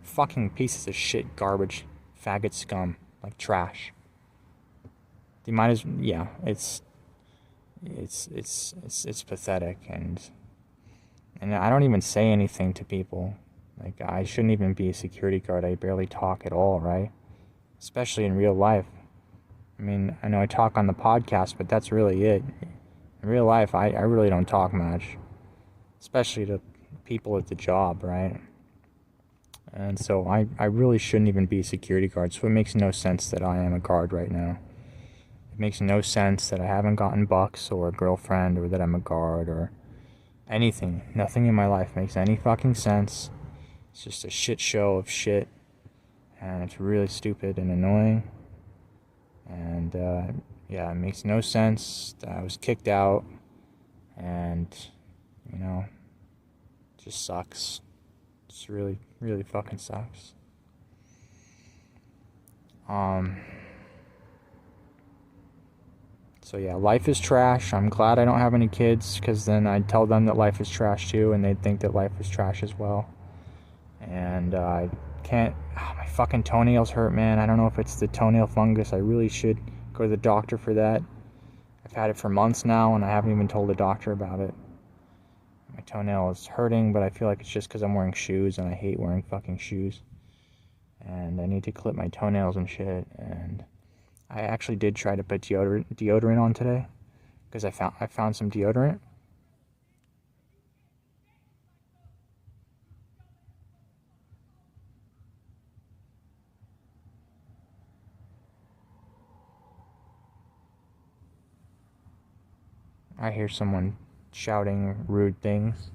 Fucking pieces of shit, garbage, faggot scum, like trash. They might as yeah. It's pathetic, and I don't even say anything to people. Like, I shouldn't even be a security guard. I barely talk at all, right? Especially in real life. I know I talk on the podcast, but that's really it. In real life, I really don't talk much, especially to people at the job, right? And so I really shouldn't even be a security guard, so it makes no sense that I am a guard right now. It makes no sense that I haven't gotten bucks or a girlfriend or that I'm a guard or anything. Nothing in my life makes any fucking sense. It's just a shit show of shit, and it's really stupid and annoying. And yeah, it makes no sense. I was kicked out, and you know, it just sucks. It's really, really fucking sucks. So yeah, life is trash. I'm glad I don't have any kids, because then I'd tell them that life is trash too, and they'd think that life is trash as well. And I can't, my fucking toenails hurt, man. I don't know if it's the toenail fungus. I really should go to the doctor for that. I've had it for months now, and I haven't even told the doctor about it. My toenail is hurting, but I feel like it's just because I'm wearing shoes, and I hate wearing fucking shoes. And I need to clip my toenails and shit, and I actually did try to put deodorant on today, because I found some deodorant. I hear someone shouting rude things.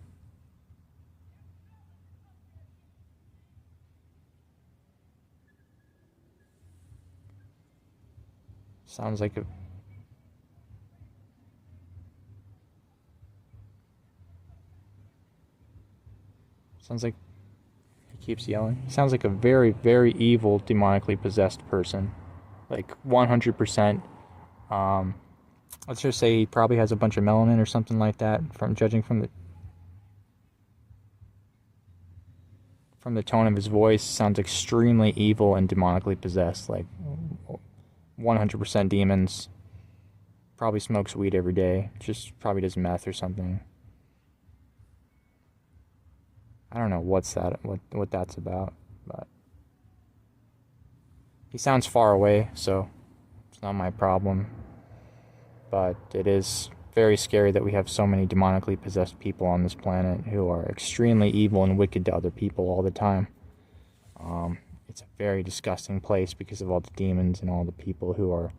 Sounds like he keeps yelling. He sounds like a very, very evil, demonically possessed person. Like 100%. Let's just say he probably has a bunch of melanin or something like that, judging from the tone of his voice. Sounds extremely evil and demonically possessed. Like 100% demons. Probably smokes weed every day. Just probably does meth or something. I don't know what that's about, but he sounds far away, so it's not my problem. But it is very scary that we have so many demonically possessed people on this planet who are extremely evil and wicked to other people all the time. It's a very disgusting place because of all the demons and all the people who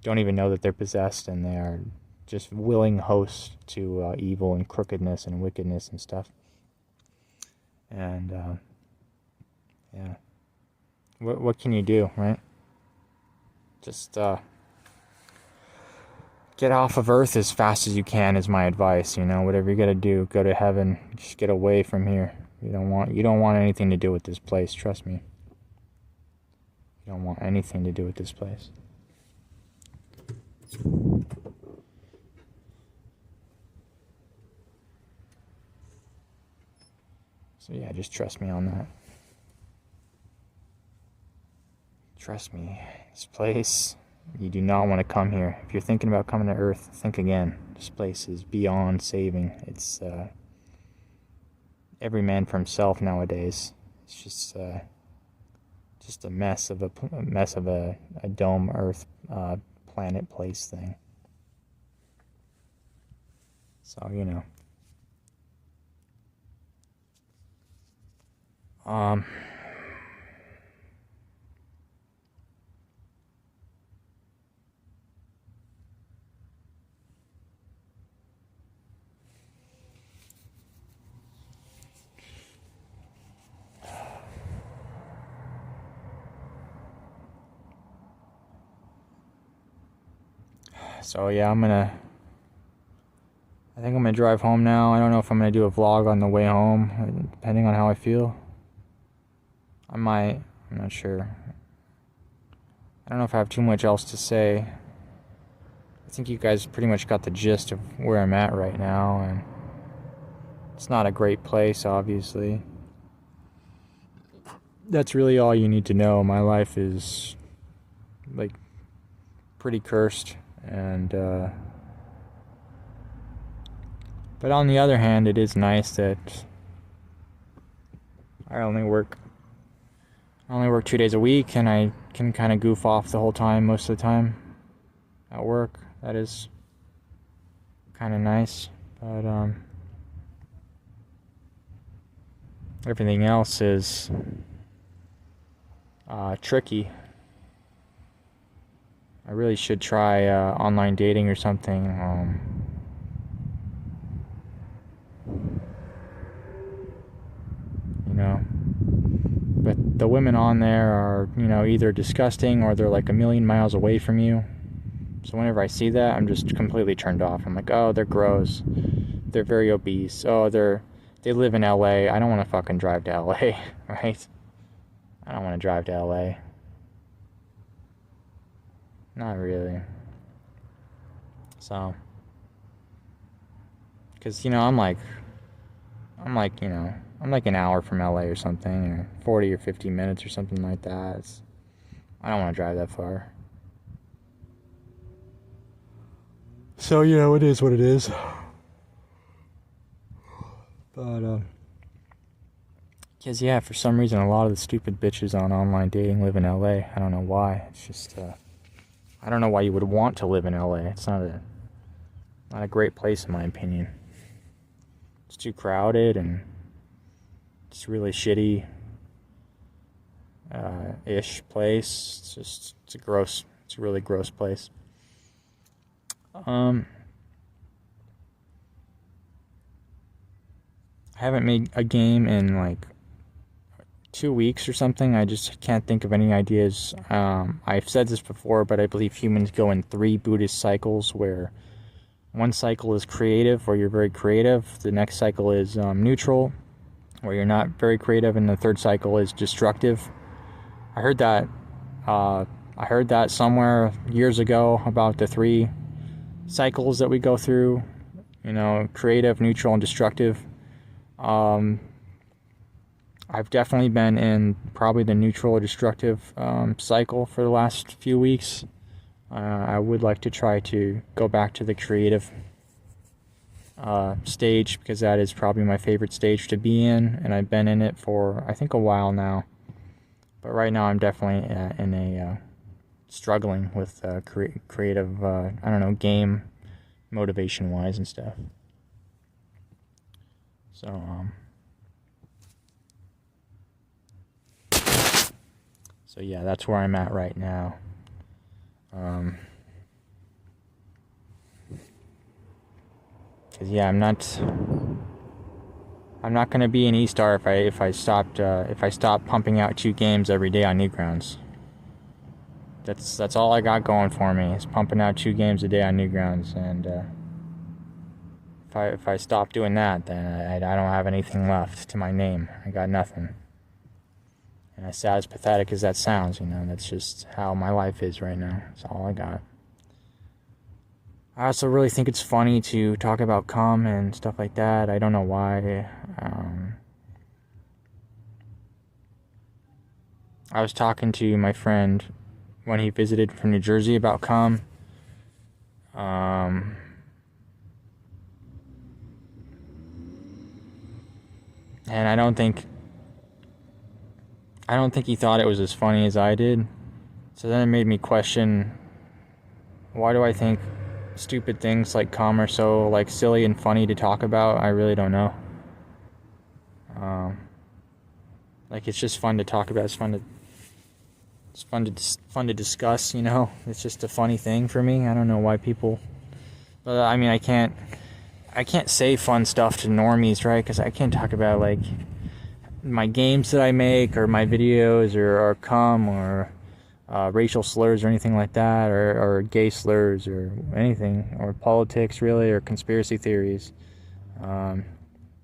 don't even know that they're possessed, and they are just willing hosts to evil and crookedness and wickedness and stuff. And yeah, what can you do, right? Just get off of Earth as fast as you can is my advice. You know, whatever you gotta do, go to heaven. Just get away from here. You don't want anything to do with this place. Trust me. You don't want anything to do with this place. So yeah, just trust me on that. Trust me, this place, you do not want to come here. If you're thinking about coming to Earth, think again. This place is beyond saving. It's every man for himself nowadays. It's just a mess of a dome Earth planet place thing. So you know. So yeah, I think I'm gonna drive home now. I don't know if I'm gonna do a vlog on the way home, depending on how I feel. I might, I'm not sure. I don't know if I have too much else to say. I think you guys pretty much got the gist of where I'm at right now, and it's not a great place, obviously. That's really all you need to know. My life is, like, pretty cursed, and, but on the other hand, it is nice that I only work 2 days a week, and I can kind of goof off the whole time, most of the time, at work. That is kind of nice, but everything else is tricky. I really should try online dating or something. You know, but the women on there are, either disgusting or they're like a million miles away from you. So whenever I see that, I'm just completely turned off. I'm like, oh, they're gross. They're very obese. Oh, they live in LA. I don't want to fucking drive to LA, right? I don't want to drive to LA. Not really. So, because, I'm like an hour from LA or something, or 40 or 50 minutes or something like that. I don't want to drive that far. So, it is what it is. But, because, for some reason, a lot of the stupid bitches on online dating live in LA. I don't know why. It's just, I don't know why you would want to live in LA. It's not a great place, in my opinion. It's too crowded, and it's really shitty, ish place. It's a really gross place. I haven't made a game in like 2 weeks or something. I just can't think of any ideas. I've said this before, but I believe humans go in 3 Buddhist cycles, where one cycle is creative, where you're very creative. The next cycle is neutral, where you're not very creative, and the third cycle is destructive. I heard that somewhere years ago about the 3 cycles that we go through, creative, neutral, and destructive. I've definitely been in probably the neutral or destructive cycle for the last few weeks. I would like to try to go back to the creative stage, because that is probably my favorite stage to be in, and I've been in it for, I think, a while now. But right now I'm definitely in a struggling with creative, game motivation-wise and stuff. So yeah, that's where I'm at right now. Cause I'm not gonna be an E-star if I stop pumping out 2 games every day on Newgrounds. That's all I got going for me, is pumping out 2 games a day on Newgrounds, and if I stop doing that, then I don't have anything left to my name. I got nothing. And as pathetic as that sounds, that's just how my life is right now. That's all I got. I also really think it's funny to talk about cum and stuff like that. I don't know why. I was talking to my friend when he visited from New Jersey about cum. And I don't think he thought it was as funny as I did. So then it made me question, why do I think stupid things like cum are so silly and funny to talk about? I really don't know. It's just fun to talk about. It's fun to discuss. It's just a funny thing for me. I don't know why people. But I can't say fun stuff to normies, right? Because I can't talk about my games that I make, or my videos, or cum, or racial slurs, or anything like that, or gay slurs, or anything, or politics, really, or conspiracy theories,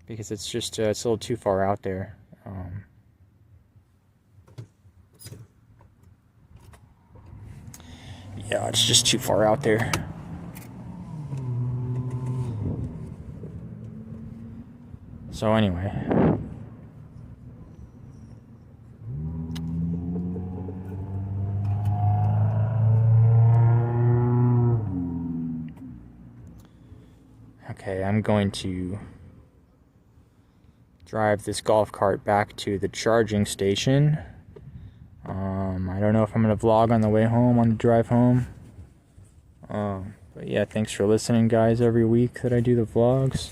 because it's just it's a little too far out there. Yeah, it's just too far out there. So anyway. Okay, I'm going to drive this golf cart back to the charging station. I don't know if I'm going to vlog on the way home, on the drive home. But But yeah, thanks for listening, guys, every week that I do the vlogs.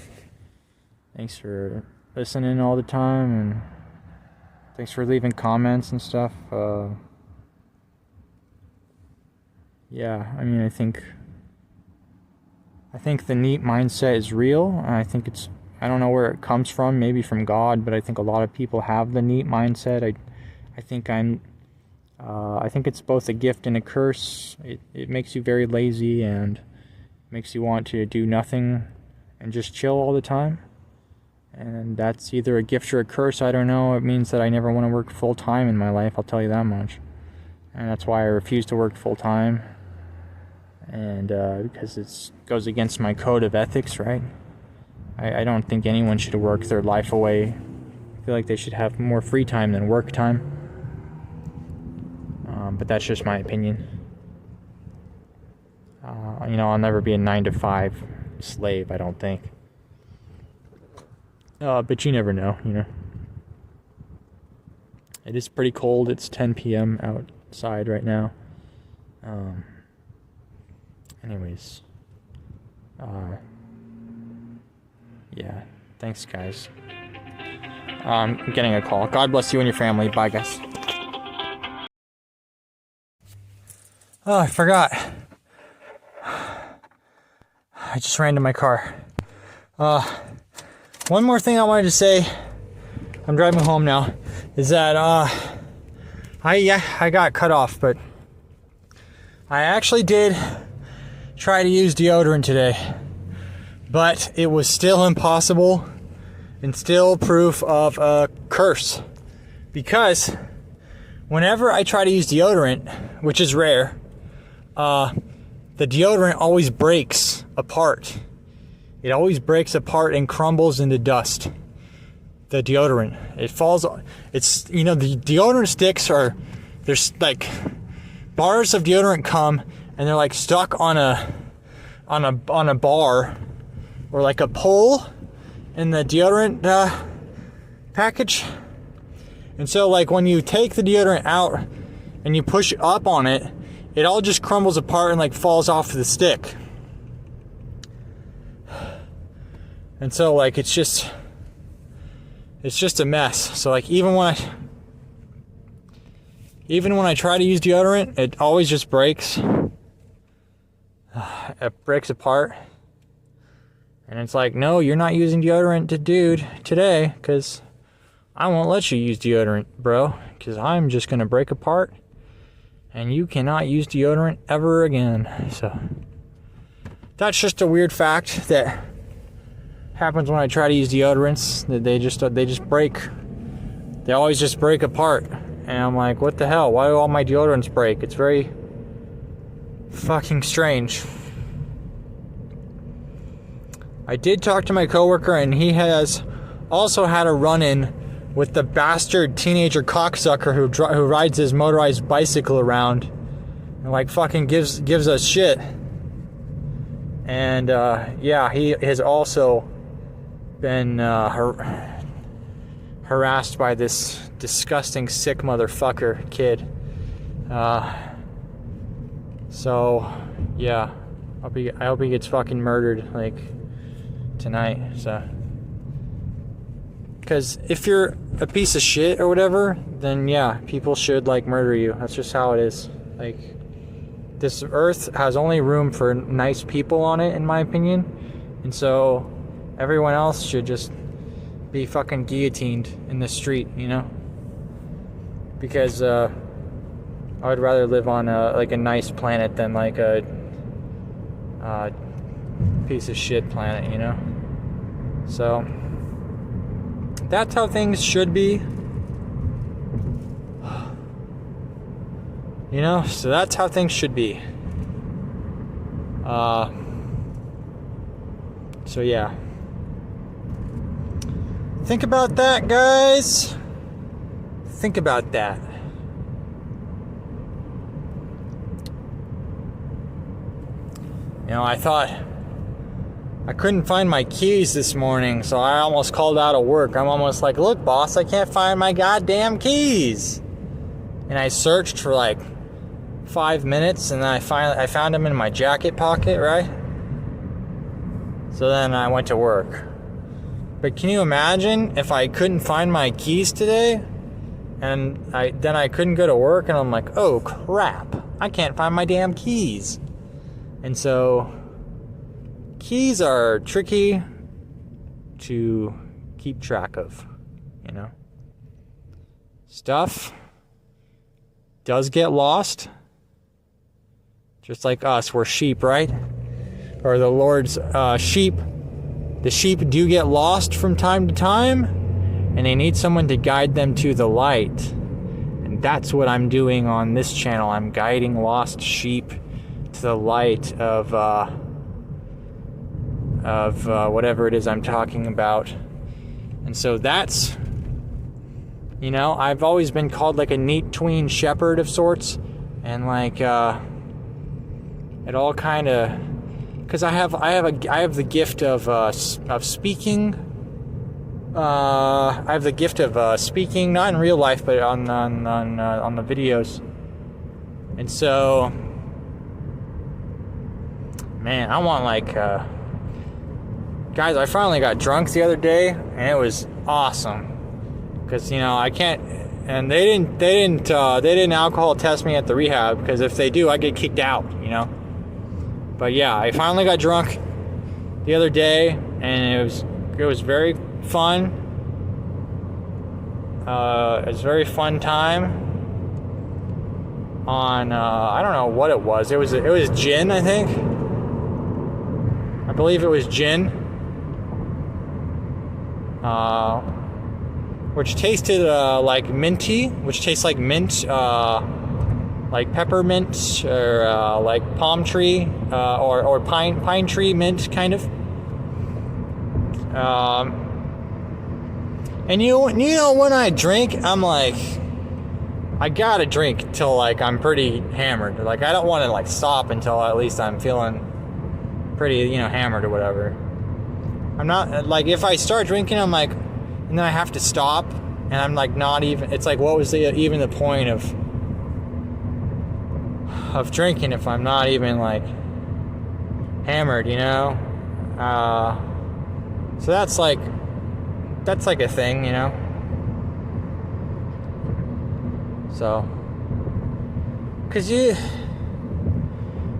Thanks for listening all the time, and thanks for leaving comments and stuff. Yeah, I mean, I think the NEET mindset is real, and I don't know where it comes from, maybe from God, but I think a lot of people have the NEET mindset. I think it's both a gift and a curse. It makes you very lazy and makes you want to do nothing and just chill all the time. And that's either a gift or a curse, I don't know. It means that I never want to work full time in my life, I'll tell you that much. And that's why I refuse to work full time. And because it goes against my code of ethics, right? I don't think anyone should work their life away. I feel like they should have more free time than work time. But that's just my opinion. I'll never be a 9-to-5 slave, I don't think. But you never know, It is pretty cold. It's 10 p.m. outside right now. Anyways. Yeah. Thanks, guys. I'm getting a call. God bless you and your family. Bye, guys. Oh, I forgot. I just ran to my car. One more thing I wanted to say. I'm driving home now. Is that I got cut off, but I actually did try to use deodorant today, but it was still impossible and still proof of a curse, because whenever I try to use deodorant, which is rare, the deodorant always breaks apart. It always breaks apart and crumbles into dust. The deodorant, it falls. It's the deodorant sticks there's like bars of deodorant come and they're like stuck on a bar or like a pole in the deodorant package. And so like when you take the deodorant out and you push up on it, it all just crumbles apart and like falls off the stick. And so like it's just a mess. So like even when I try to use deodorant, it always just breaks. It breaks apart. And it's like, no, you're not using deodorant today, because I won't let you use deodorant, bro, because I'm just going to break apart and you cannot use deodorant ever again. So that's just a weird fact that happens when I try to use deodorants, that they just break. They always just break apart. And I'm like, what the hell? Why do all my deodorants break? It's very fucking strange. I did talk to my coworker, and he has also had a run-in with the bastard teenager cocksucker who rides his motorized bicycle around and like fucking gives us shit. And yeah, he has also been harassed by this disgusting sick motherfucker kid. So yeah, I hope he gets fucking murdered like tonight. So, because if you're a piece of shit or whatever, then yeah, people should like murder you. That's just how it is. Like, this earth has only room for nice people on it, in my opinion, and so everyone else should just be fucking guillotined in the street, because I would rather live on a nice planet than like a piece of shit planet, So that's how things should be, so that's how things should be. So yeah, think about that, guys. Think about that. I thought I couldn't find my keys this morning, so I almost called out of work. I'm almost like, look, boss, I can't find my goddamn keys. And I searched for like 5 minutes, and then I found them in my jacket pocket, right? So then I went to work. But can you imagine if I couldn't find my keys today? And I couldn't go to work, and I'm like, oh crap, I can't find my damn keys. And so keys are tricky to keep track of, you know. Stuff does get lost. Just like us, we're sheep, right? Or the Lord's sheep. The sheep do get lost from time to time, and they need someone to guide them to the light. And that's what I'm doing on this channel. I'm guiding lost sheep to the light of whatever it is I'm talking about. And so that's, you know, I've always been called like a neat tween shepherd of sorts. And like, it all kind of, because I have the gift of speaking. I have the gift of speaking, not in real life, but on the videos. And so, man, I want like, guys, I finally got drunk the other day, and it was awesome. Because, you know, I can't, and they didn't alcohol test me at the rehab, because if they do, I get kicked out, you know. But yeah, I finally got drunk the other day, and it was very fun. It was a very fun time. On I don't know what it was. It was gin, I think. I believe it was gin. Which tasted like minty, which tastes like mint. Like peppermint, or like palm tree, or pine tree mint, kind of. And you know, when I drink, I'm like, I gotta drink till like I'm pretty hammered. Like, I don't want to like stop until at least I'm feeling pretty, you know, hammered or whatever. I'm not like, if I start drinking, I'm like, and then I have to stop, and I'm like, not even. It's like, what was even the point of drinking if I'm not even like hammered, you know? So that's like a thing, you know? So, cause you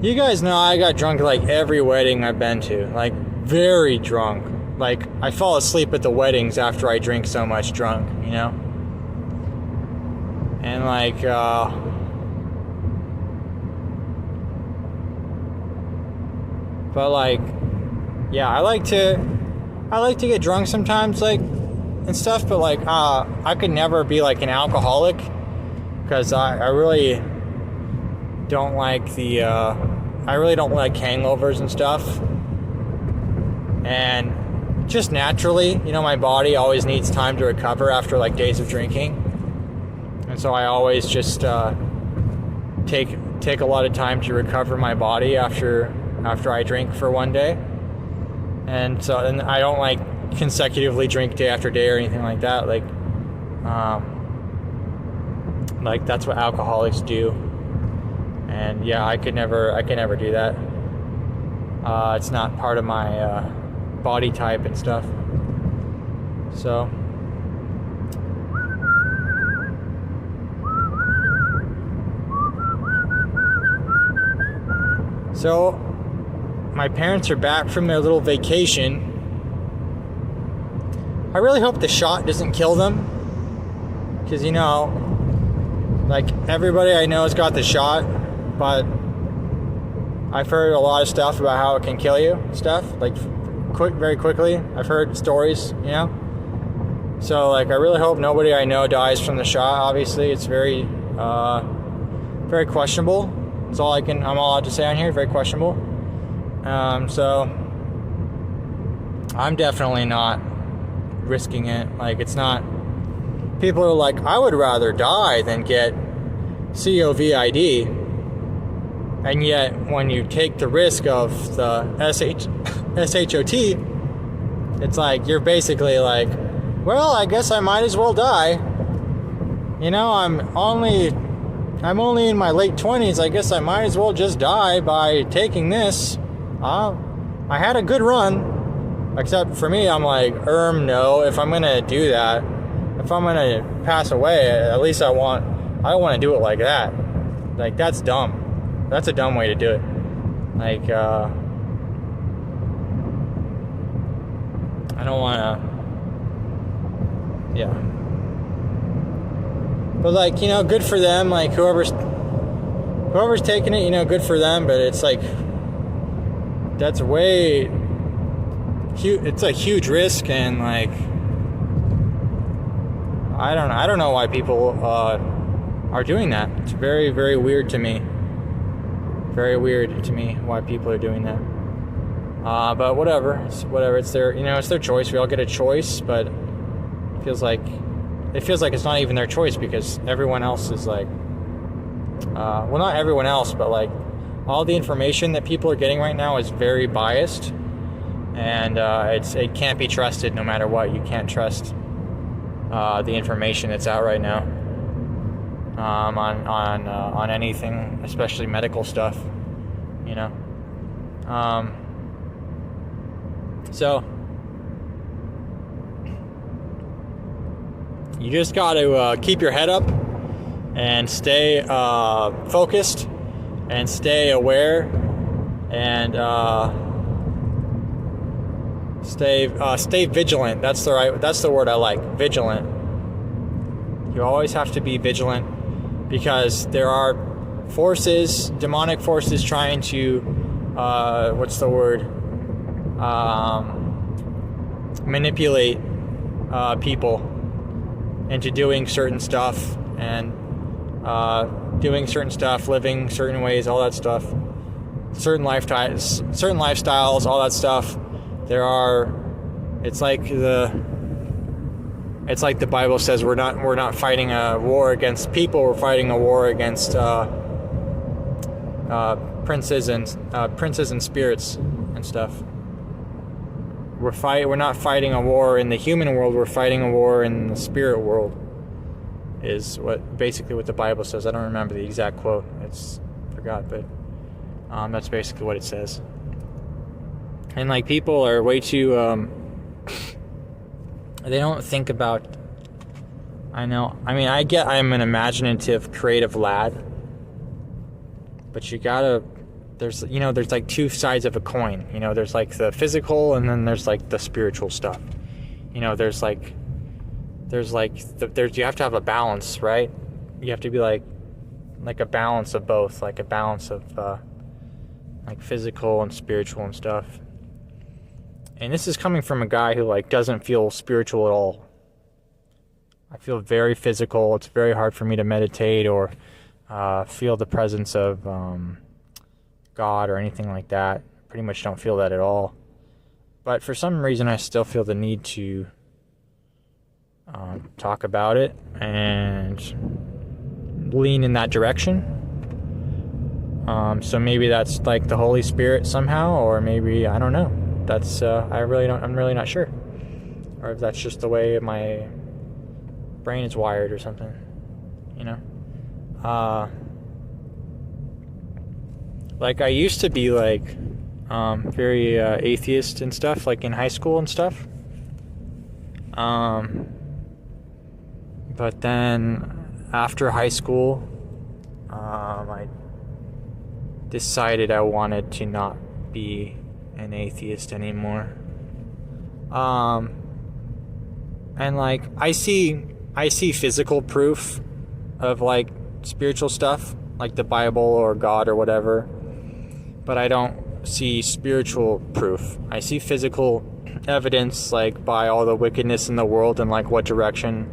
guys know I got drunk at like every wedding I've been to, like very drunk. Like, I fall asleep at the weddings after I drink so much drunk, you know? And like, but like, yeah, I like to get drunk sometimes, like, and stuff, but like, I could never be like an alcoholic, because I really don't like I really don't like hangovers and stuff. And just naturally, you know, my body always needs time to recover after like days of drinking. And so I always just take a lot of time to recover my body after I drink for one day. And so, and I don't like consecutively drink day after day or anything like that. Like that's what alcoholics do. And yeah, I could never do that. It's not part of my body type and stuff. So my parents are back from their little vacation. I really hope the shot doesn't kill them, because, you know, like, everybody I know has got the shot, but I've heard a lot of stuff about how it can kill you, stuff, like, very quickly. I've heard stories, you know. So, like, I really hope nobody I know dies from the shot. Obviously, it's very questionable. That's all I'm allowed to say on here. Very questionable. So I'm definitely not risking it. Like, it's not. People are like, I would rather die than get COVID. And yet, when you take the risk of the SHOT, it's like, you're basically like, well, I guess I might as well die. You know, I'm only in my late 20s. I guess I might as well just die by taking this. I had a good run. Except for me, I'm like, no. If I'm gonna do that, if I'm gonna pass away, at least I don't want to do it like that. Like, that's dumb. That's a dumb way to do it. Like, I don't want to. Yeah. But, like, you know, good for them. Like, whoever's taking it, you know, good for them. But it's like, that's way huge. It's a huge risk, and like, I don't know why people are doing that. It's very, very weird to me. Very weird to me why people are doing that. But whatever. It's their, you know, it's their choice. We all get a choice, but it feels like it's not even their choice, because everyone else is like, well, not everyone else, but like, all the information that people are getting right now is very biased, and it can't be trusted no matter what. You can't trust the information that's out right now on anything, especially medical stuff, you know. So you just got to keep your head up and stay focused and stay aware and stay vigilant. That's the word I like. Vigilant. You always have to be vigilant, because there are forces, demonic forces, trying to manipulate people into doing certain stuff, and doing certain stuff, living certain ways, all that stuff, certain lifestyles, all that stuff. It's like the Bible says, we're not fighting a war against people, we're fighting a war against princes and spirits and stuff. We're not fighting a war in the human world, we're fighting a war in the spirit world, is basically what the Bible says. I don't remember the exact quote. Forgot, but that's basically what it says. And like, people are way too they don't think about. I'm an imaginative, creative lad, but there's like two sides of a coin. You know, there's like the physical, and then there's like the spiritual stuff. You know, you have to have a balance, right? You have to be like a balance of both, like a balance of like physical and spiritual and stuff. And this is coming from a guy who like doesn't feel spiritual at all. I feel very physical. It's very hard for me to meditate or feel the presence of God or anything like that. Pretty much don't feel that at all. But for some reason, I still feel the need to talk about it and lean in that direction. So maybe that's like the Holy Spirit somehow, or maybe, I don't know. I'm really not sure. Or if that's just the way my brain is wired or something, you know. Like, I used to be like very atheist and stuff, like in high school and stuff. But then after high school, I decided I wanted to not be an atheist anymore. And like, I see physical proof of like spiritual stuff, like the Bible or God or whatever, but I don't see spiritual proof. I see physical evidence, like by all the wickedness in the world and like what direction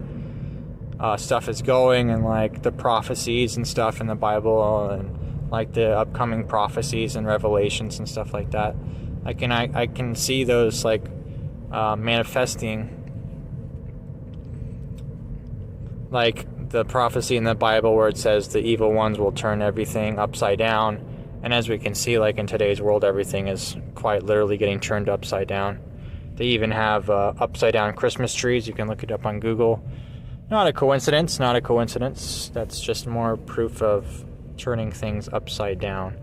stuff is going, and like the prophecies and stuff in the Bible, and like the upcoming prophecies and revelations and stuff like that. I can see those like manifesting, like the prophecy in the Bible where it says the evil ones will turn everything upside down. And as we can see, like in today's world, everything is quite literally getting turned upside down. They even have upside down Christmas trees. You can look it up on Google. Not a coincidence. That's just more proof of turning things upside down.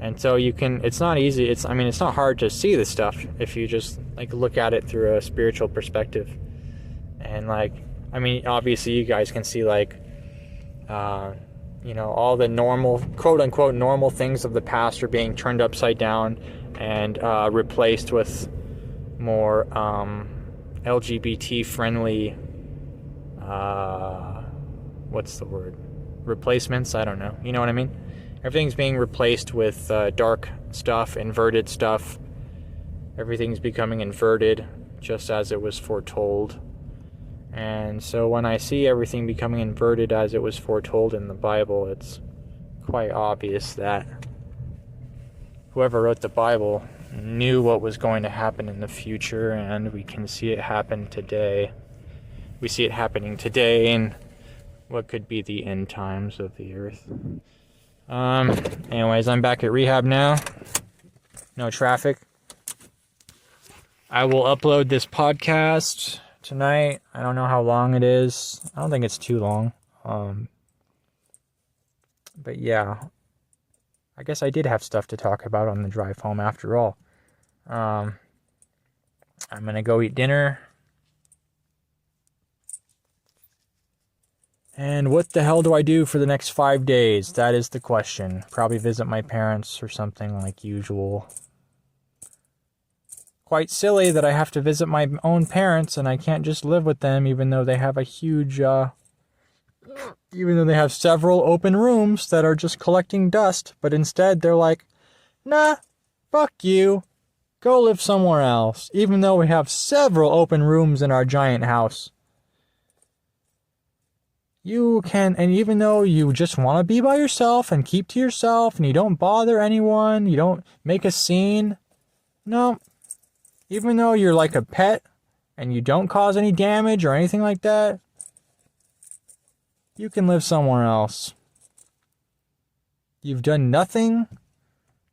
And so it's not easy. It's not hard to see this stuff if you just like look at it through a spiritual perspective. And like, obviously you guys can see like, all the normal, quote unquote, normal things of the past are being turned upside down and replaced with more LGBT friendly, what's the word? Replacements? I don't know. You know what I mean? Everything's being replaced with dark stuff, inverted stuff. Everything's becoming inverted, just as it was foretold. And so when I see everything becoming inverted as it was foretold in the Bible, it's quite obvious that whoever wrote the Bible knew what was going to happen in the future, and we can see it happen today. We see it happening today in what could be the end times of the earth. Anyways, I'm back at rehab now. No traffic. I will upload this podcast tonight. I don't know how long it is. I don't think it's too long. But yeah, I guess I did have stuff to talk about on the drive home after all. I'm gonna go eat dinner. And what the hell do I do for the next 5 days? That is the question. Probably visit my parents or something like usual. Quite silly that I have to visit my own parents and I can't just live with them even though they have a huge, even though they have several open rooms that are just collecting dust. But instead they're like, nah, fuck you. Go live somewhere else. Even though we have several open rooms in our giant house. You can, and even though you just want to be by yourself and keep to yourself and you don't bother anyone, you don't make a scene, no. Even though you're like a pet and you don't cause any damage or anything like that, you can live somewhere else. You've done nothing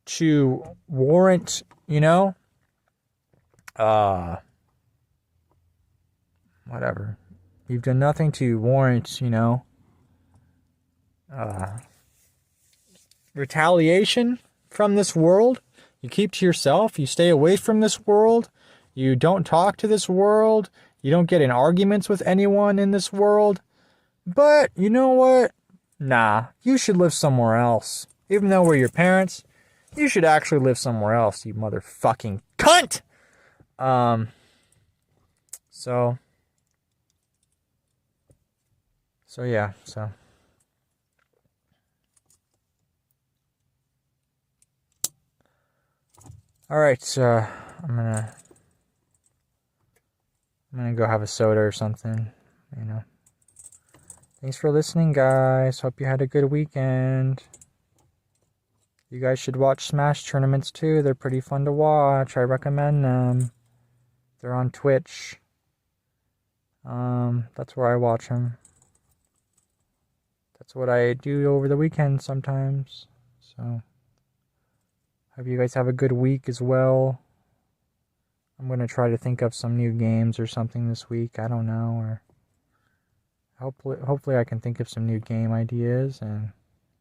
to warrant, whatever. You've done nothing to warrant, retaliation from this world. You keep to yourself. You stay away from this world. You don't talk to this world. You don't get in arguments with anyone in this world. But, you know what? Nah, you should live somewhere else. Even though we're your parents, you should actually live somewhere else, you motherfucking cunt! So yeah, so. Alright, I'm gonna go have a soda or something, Thanks for listening, guys. Hope you had a good weekend. You guys should watch Smash tournaments too. They're pretty fun to watch. I recommend them. They're on Twitch. That's where I watch them. That's what I do over the weekend sometimes. So, hope you guys have a good week as well. I'm going to try to think of some new games or something this week. I don't know. Or hopefully I can think of some new game ideas and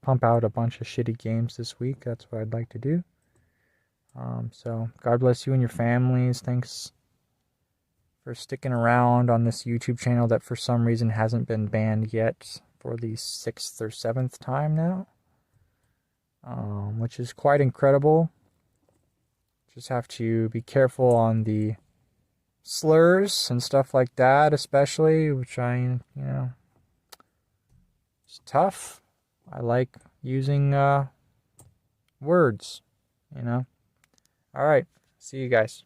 pump out a bunch of shitty games this week. That's what I'd like to do. So, God bless you and your families. Thanks for sticking around on this YouTube channel that for some reason hasn't been banned yet for the 6th or 7th time now. Which is quite incredible. Just have to be careful on the slurs and stuff like that, especially, which it's tough. I like using words, Alright, see you guys.